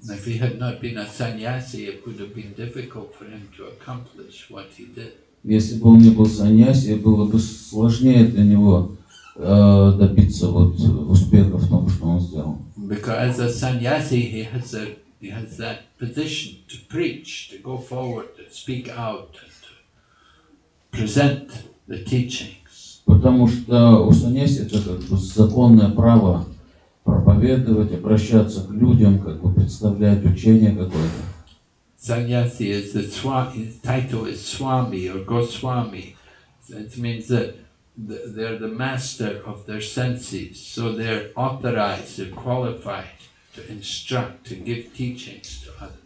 If he had not been a sannyasi, it would have been difficult for him to accomplish what he did. Если бы он не был саньяси, было бы сложнее для него добиться успеха в том, что он сделал. Because as a sannyasi, he has that position to preach, to go forward, to speak out, and to present the teachings. Потому что у саньяси это как бы законное право проповедовать, обращаться к людям, как бы представлять учение какое-то. Sannyasi is the his title is Swami or Goswami. It means that they're the master of their senses, so they're authorized, they're qualified to instruct, to give teachings to others.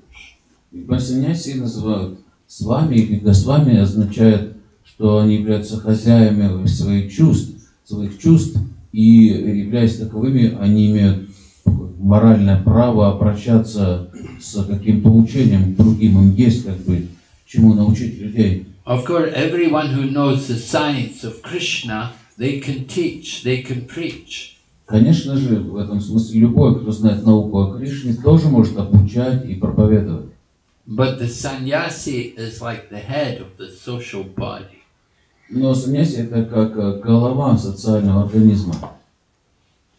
Саньяси называют свами, и Госвами означает, что они являются хозяевами своих чувств, и являясь таковыми, они имеют моральное право обращаться с каким-то учением другим. Им есть как бы чему научить людей. Of course, everyone who knows the science of Krishna, they can teach, they can preach. Конечно же, в этом смысле любой, кто знает науку о Кришне, тоже может обучать и проповедовать. But the sannyasi is like the head of the social body. Но саньяси это как голова социального организма.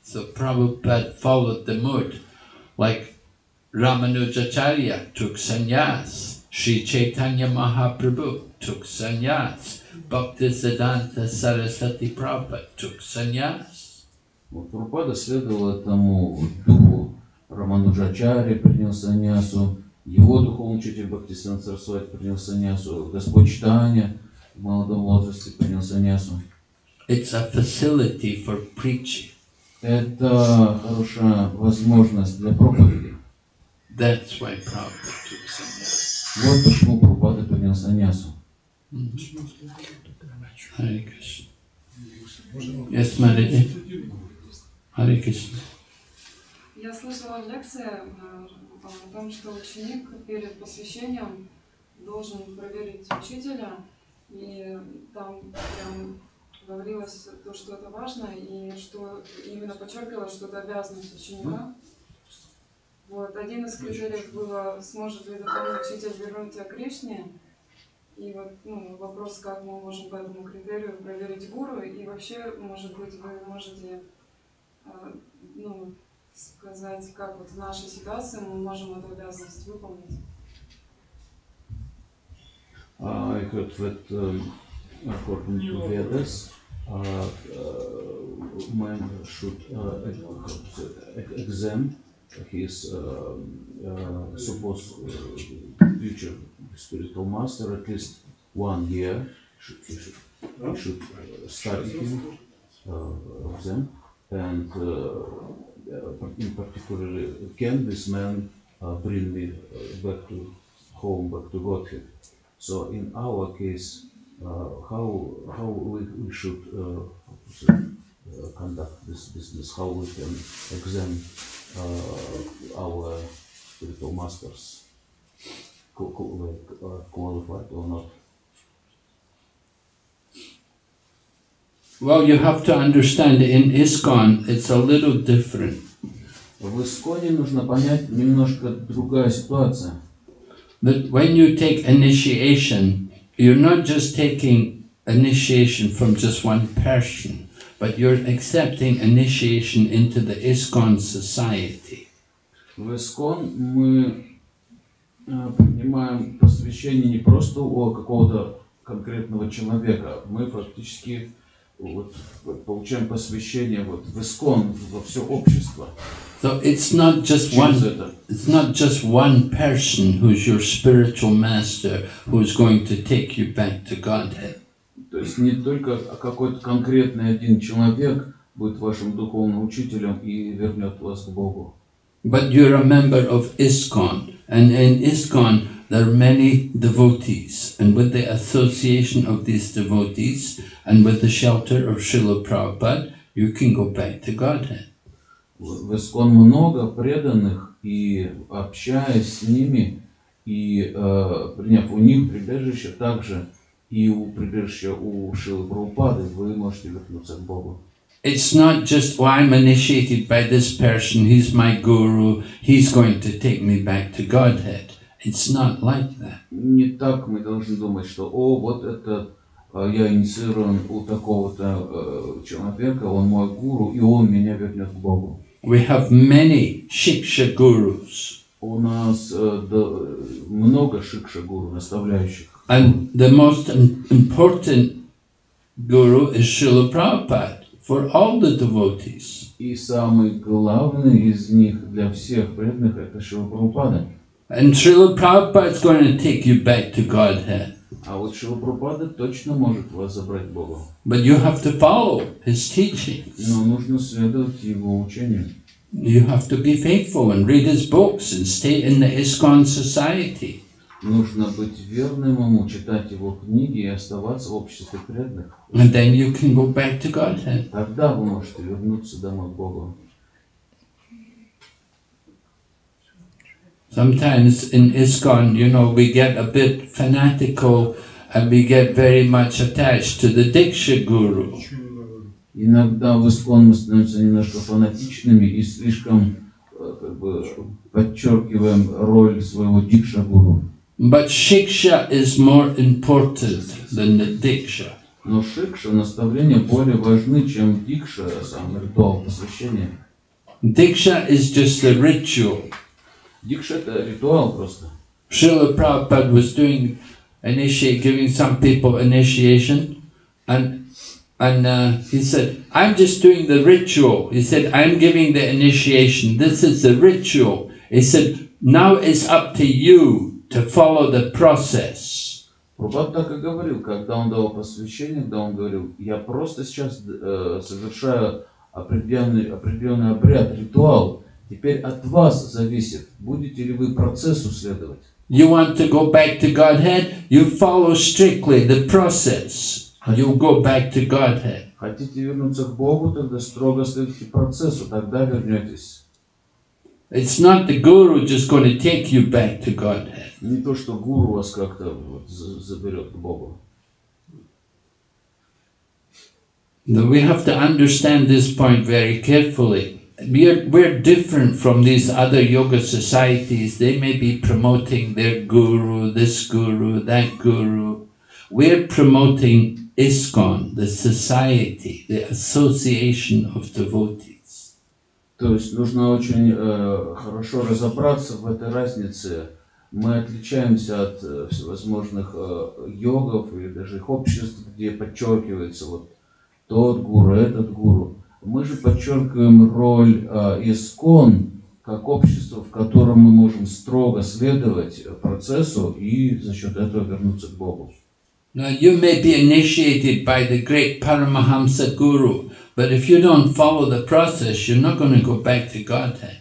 So Prabhupada followed the mood, like Ramanujacharya took sannyas, Sri Chaitanya Mahaprabhu took sannyas, Bhaktisiddhanta Saraswati Prabhupada took sannyas. Прабхупада следовал этому духу. Рамануджачарья принял саньясу, его духовный учитель Бхактисиданта Сарасвати принял саньясу, Господь Чайтанья в молодом возрасте принял саньясу. It's a facility for preaching. Это хорошая возможность для проповеди. That's why Prabhupada took sannyas. Вот почему Прабхупада принял саньясу. Hare Krishna. Yes, Mariji. Hare Krishna. Я слышала в лекции о том, что ученик перед посвящением должен проверить учителя, и там прям говорилось то, что это важно, и что именно подчеркивалось, что это обязанность ученика. Вот. Один из критериев было, сможет ли духовный учитель вернуть тебя к Кришне. И вот вопрос, как мы можем по этому критерию проверить гуру, и вообще, может быть, вы можете сказать, как вот в нашей ситуации мы можем эту обязанность выполнить. I heard that according to Vedas, man should examine his supposed future spiritual master at least 1 year. He should study him, exam, and in particular, can this man bring me back to home, back to Godhead? So in our case, how we should conduct this business, how we can examine our spiritual masters, qualified or not? Well, you have to understand in ISKCON it's a little different. В Исконе нужно понять немножко другая ситуация. That when you take initiation, you're not just taking initiation from just one person, but you're accepting initiation into the ISKCON society. В Искон мы принимаем посвящение не просто у какого-то конкретного человека, мы фактически получаем посвящение в Искон, во все общество. So it's not just one person who's your spiritual master who's going to take you back to Godhead. То есть не только какой-то конкретный один человек будет вашим духовным учителем и вернет вас к Богу. But you're a member of ISKCON, and in ISKCON there are many devotees, and with the association of these devotees and with the shelter of Srila Prabhupada, you can go back to Godhead. В Искон много преданных, и общаясь с ними, и приняв у них прибежище, также и у прибежища у Шрилы Прабхупады, вы можете вернуться к Богу. It's not just, oh, I'm initiated by this person, he's my guru, he's going to take me back to Godhead. It's not like that. Не так мы должны думать, что, вот это я инициирован у такого-то человека, он мой гуру, и он меня вернет к Богу. We have many shiksha gurus. У нас много шикша-гуру, наставляющих. And the most important guru is Srila Prabhupada for all the devotees. И самый главный из них для всех преданных это Шрила Прабхупада. And Srila Prabhupada is going to take you back to Godhead. А вот Шрила Прабхупада точно может вас забрать к Богу. But you have to follow his teachings. Но нужно следовать его учению. You have to be faithful and read his books and stay in the ISKCON society. Нужно быть верным ему, читать его книги и оставаться в обществе преданных. And then you can go back to Godhead. Тогда вы можете вернуться домой к Богу. Sometimes in ISKCON, you know, we get a bit fanatical and we get very much attached to the Diksha Guru. Иногда в ИСККОН мы становимся немножко фанатичными и слишком подчеркиваем роль своего дикша-гуру. But Shiksha is more important than the Diksha. Но шикша, наставления более важны, чем дикша, сам ритуал посвящения. Diksha is just a ritual. Дикша это ритуал просто. Srila Prabhupada was giving some people initiation, and he said, I'm just doing the ritual. He said, I'm giving the initiation. This is the ritual. He said, now it's up to you to follow the process. Прабхупада так и говорил, когда он давал посвящение, когда он говорил, я просто сейчас совершаю определенный обряд, ритуал. Теперь от вас зависит, будете ли вы процессу следовать. You want to go back to Godhead? You follow strictly the process. You go back to Godhead. Хотите вернуться к Богу, тогда строго следуйте процессу, тогда вернетесь. It's not the guru just going to take you back to Godhead. Не то, что гуру вас как-то заберет к Богу. We have to understand this point very carefully. We're different from these other yoga societies. They may be promoting their guru, this guru, that guru. We're promoting ISKCON, the society, the association of devotees. То есть нужно очень хорошо разобраться в этой разнице. Мы отличаемся от всевозможных йогов и даже их обществ, где подчеркивается вот тот гуру, этот гуру. Мы же подчеркиваем роль ИСККОН как общество, в котором мы можем строго следовать процессу и за счет этого вернуться к Богу. Now you may be initiated by the great Paramahamsa Guru, but if you don't follow the process, you're not going to go back to Godhead.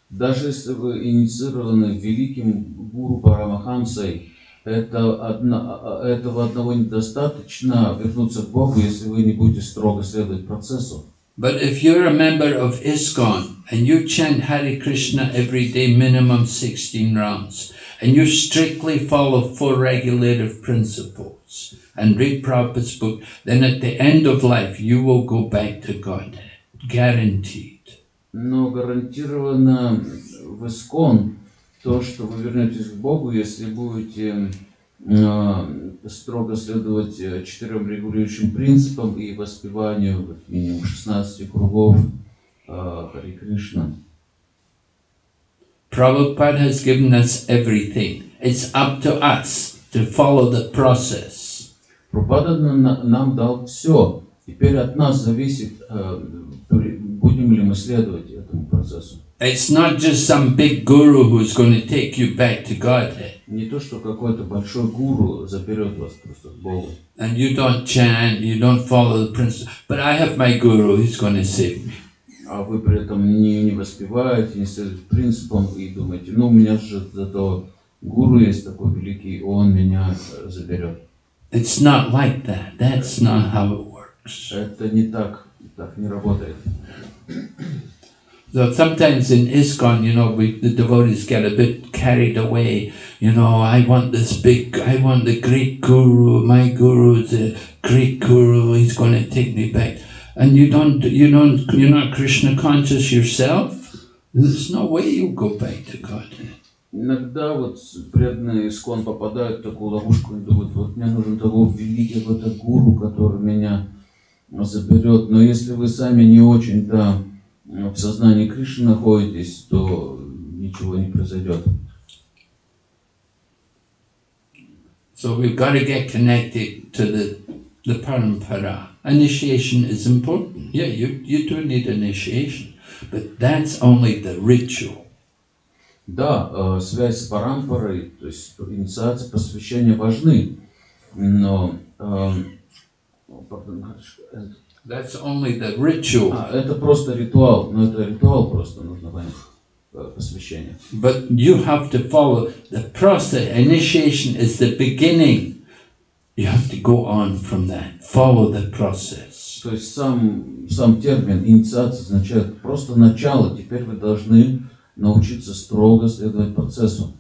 Даже если вы инициированы великим гуру Парамахамсой, этого одного недостаточно вернуться к Богу, если вы не будете строго следовать процессу. But if you're a member of ISKCON and you chant Hare Krishna every day, minimum 16 rounds, and you strictly follow 4 regulative principles and read Prabhupada's book, then at the end of life you will go back to Godhead. Guaranteed. Но гарантированно в ИСККОН то, что вы вернетесь к Богу, если будете строго следовать 4 регулирующим принципам и воспеванию как минимум 16 кругов Харе Кришна. Prabhupada has given us everything. It's up to us to follow the process. Прабхупада нам дал все. Теперь от нас зависит, будем ли мы следовать этому процессу. It's not just some big guru who's going to take you back to Godhead. Не то, что какой-то большой гуру заберет вас просто к Богу. And you don't chant, you don't follow the principle. But I have my guru, he's going to save me. А вы при этом не воспеваете, не следуете принципам и думаете, ну у меня же зато гуру есть такой великий, он меня заберет. It's not like that. That's not how it works. Это не так не работает. So sometimes in ISKCON, you know, the devotees get a bit carried away. You know, I want the great guru. My guru is a great guru. He's going to take me back. And you're not Krishna conscious yourself. There's no way you go back to God. Иногда вот преданные ИСККОН попадают в такую ловушку и думают, вот мне нужен такой великий какой-то гуру, который меня заберет. Но если вы сами не очень, в сознании Кришны находитесь, то ничего не произойдет. So we've got to get connected to the parampara. Initiation is important. Yeah, you do need initiation, but that's only the ritual. Да, связь с парампарой, то есть инициация, посвящение важны, но that's only the ritual. Это просто ритуал, но это ритуал просто нужно понять. Посвящение. But you have to follow the process. Initiation is the beginning. You have to go on from that. Follow the process. То есть сам термин инициация означает просто начало. Теперь вы должны научиться строго следовать процессу.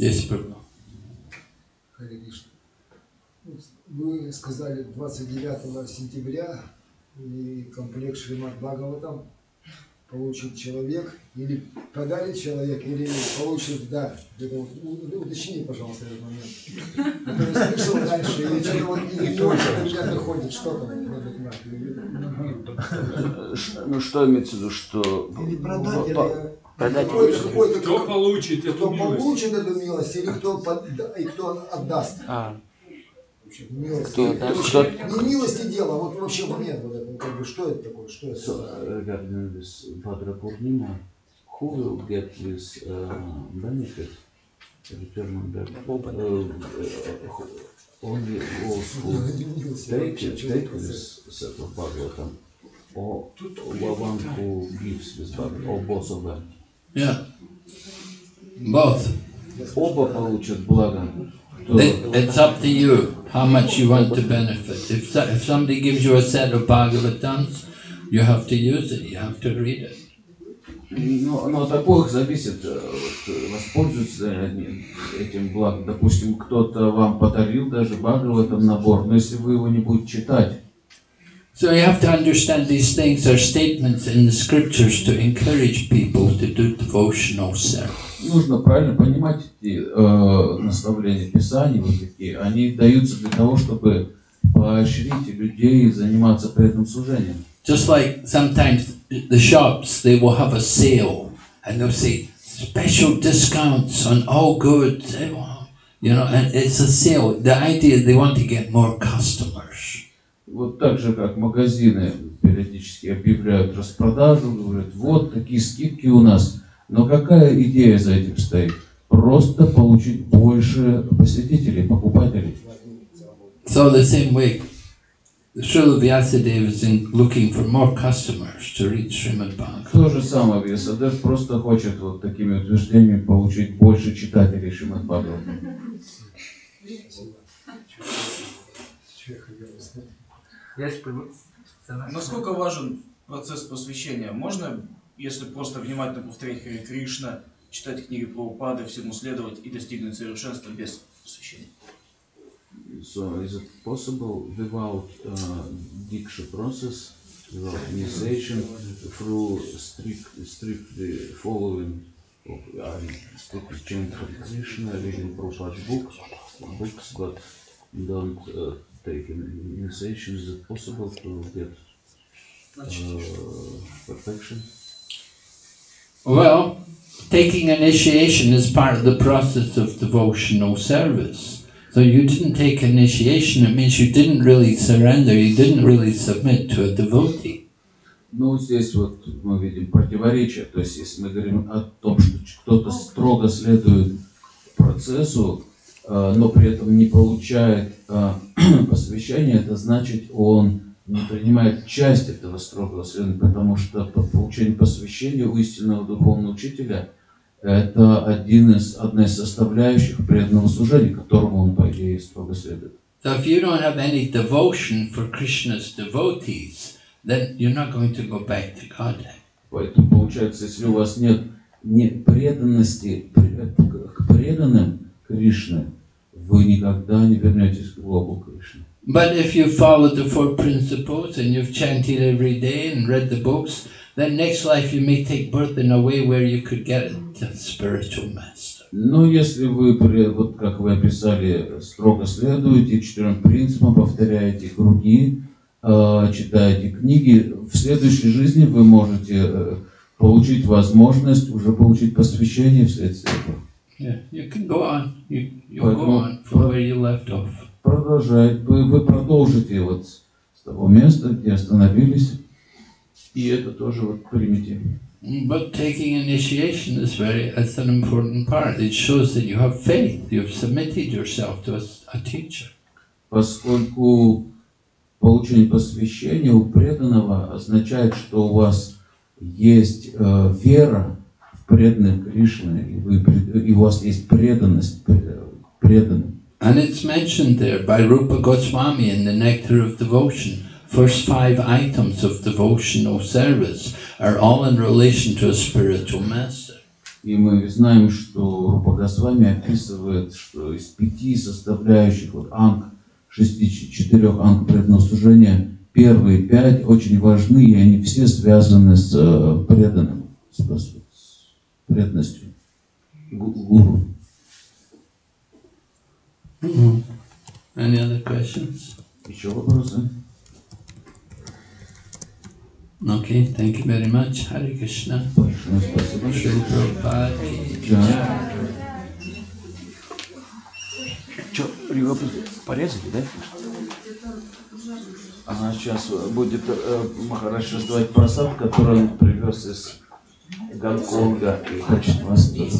Yes, Prabhu. Вы сказали 29 сентября и комплект Шримад Бхагаватам получит человек, или подарит человек, или получит, да, это вот, уточни, пожалуйста, этот момент. А то я слышал раньше, и что-то вот не очень до меня доходит, что там. Ну что имеется в виду, что... Или продать, или... Кто получит эту кто милость? получит эту милость, или кто отдаст. Милость. Не милости дело, а вот вообще момент вот это, как бы, что это такое, что это? So, regarding this Bhadra Purnima, who will get this benefit, return back? Only those who take this set of Bhagavatam, or one who gives this Bhagavatam, or both of them? Yeah, both. Оба получат благо. It's up to you how much you want to benefit. If somebody gives you a set of Bhagavatams, you have to use it, you have to read it. Но от обоих зависит, воспользуются они этим благом. Допустим, кто-то вам подарил даже Бхагаватам набор, но если вы его не будете читать. So you have to understand these things are statements in the scriptures to encourage people to do devotional service. Нужно правильно понимать эти наставления Писаний, вот такие. Они даются для того, чтобы поощрить людей заниматься преданным служением. Just like sometimes the shops, they will have a sale and they'll say special discounts on all goods, you know, and it's a sale. The idea is they want to get more customers. Вот так же, как магазины периодически объявляют распродажу, говорят, вот такие скидки у нас. Но какая идея за этим стоит? Просто получить больше посетителей, покупателей. So the same way, Srila Vyasadeva is looking for more customers to read Srimad Bhagavatam. То же самое Вьясадев просто хочет вот такими утверждениями получить больше читателей Шримад Бхагаватам. Насколько важен процесс посвящения? Можно, если просто внимательно повторять Харе Кришна, читать книги Прабхупады, всему следовать и достигнуть совершенства без посвящения? So is it possible without diksha process, without initiation, through strictly following, strictly chanting Krishna, reading Prabhupada's books, but don't take initiation? Is it possible to get perfection? Well, taking initiation is part of the process of devotional service. So you didn't take initiation, it means you didn't really surrender, you didn't really submit to a devotee. Ну, здесь вот мы видим противоречие. То есть, если мы говорим о том, что кто-то строго следует процессу, но при этом не получает посвящения, это значит, он не принимает часть этого строгого следования, потому что получение посвящения у истинного духовного учителя это одна из составляющих преданного служения, которому он, по идее, строго следует. So if you don't have any devotion for Krishna's devotees, then you're not going to go back to Godhead. Поэтому получается, если у вас нет преданности к преданным Кришне, вы никогда не вернетесь к Богу Кришне. But if you follow the four principles and you've chanted every day and read the books, then next life you may take birth in a way where you could get a spiritual master. Но если вы, вот как вы описали, строго следуете 4 принципам, повторяете круги, читаете книги, в следующей жизни вы можете получить возможность уже получить посвящение вследствие этого. Yeah, you can go on. You'll go on from where you left off. Продолжать. Вы продолжите вот с того места, где остановились. И это тоже вот примите. But taking initiation that's an important part. It shows that you have faith. You've submitted yourself to a teacher. Поскольку получение посвящения у преданного означает, что у вас есть вера в преданных Кришны, и у вас есть преданность преданным. And it's mentioned there by Rupa Goswami in the Nectar of Devotion. First 5 items of devotional service are all in relation to a spiritual master. И мы знаем, что Рупа Госвами описывает, что из 5 составляющих вот анг, 4 анг преданного служения, первые 5 очень важны, и они все связаны с преданным, с преданностью гуру. Any other questions? Еще вопросы? Okay, thank you very much. Hare Krishna. Большое спасибо. Шрила Прабхупада ки джай. Что, его порезали, да? Ага, сейчас будет Махарадж раздавать просад, который он привез из Гонконга и хочет вас тоже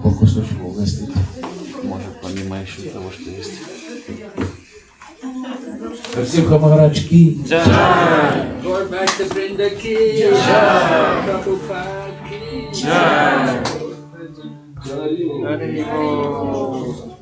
по кусочку угостить. Может, помимо еще того, что есть. Нарасимха Махарадж ки джай. Gaur Bhakti Vrinda ki jai. Prabhupada ki jai. Hare Krishna.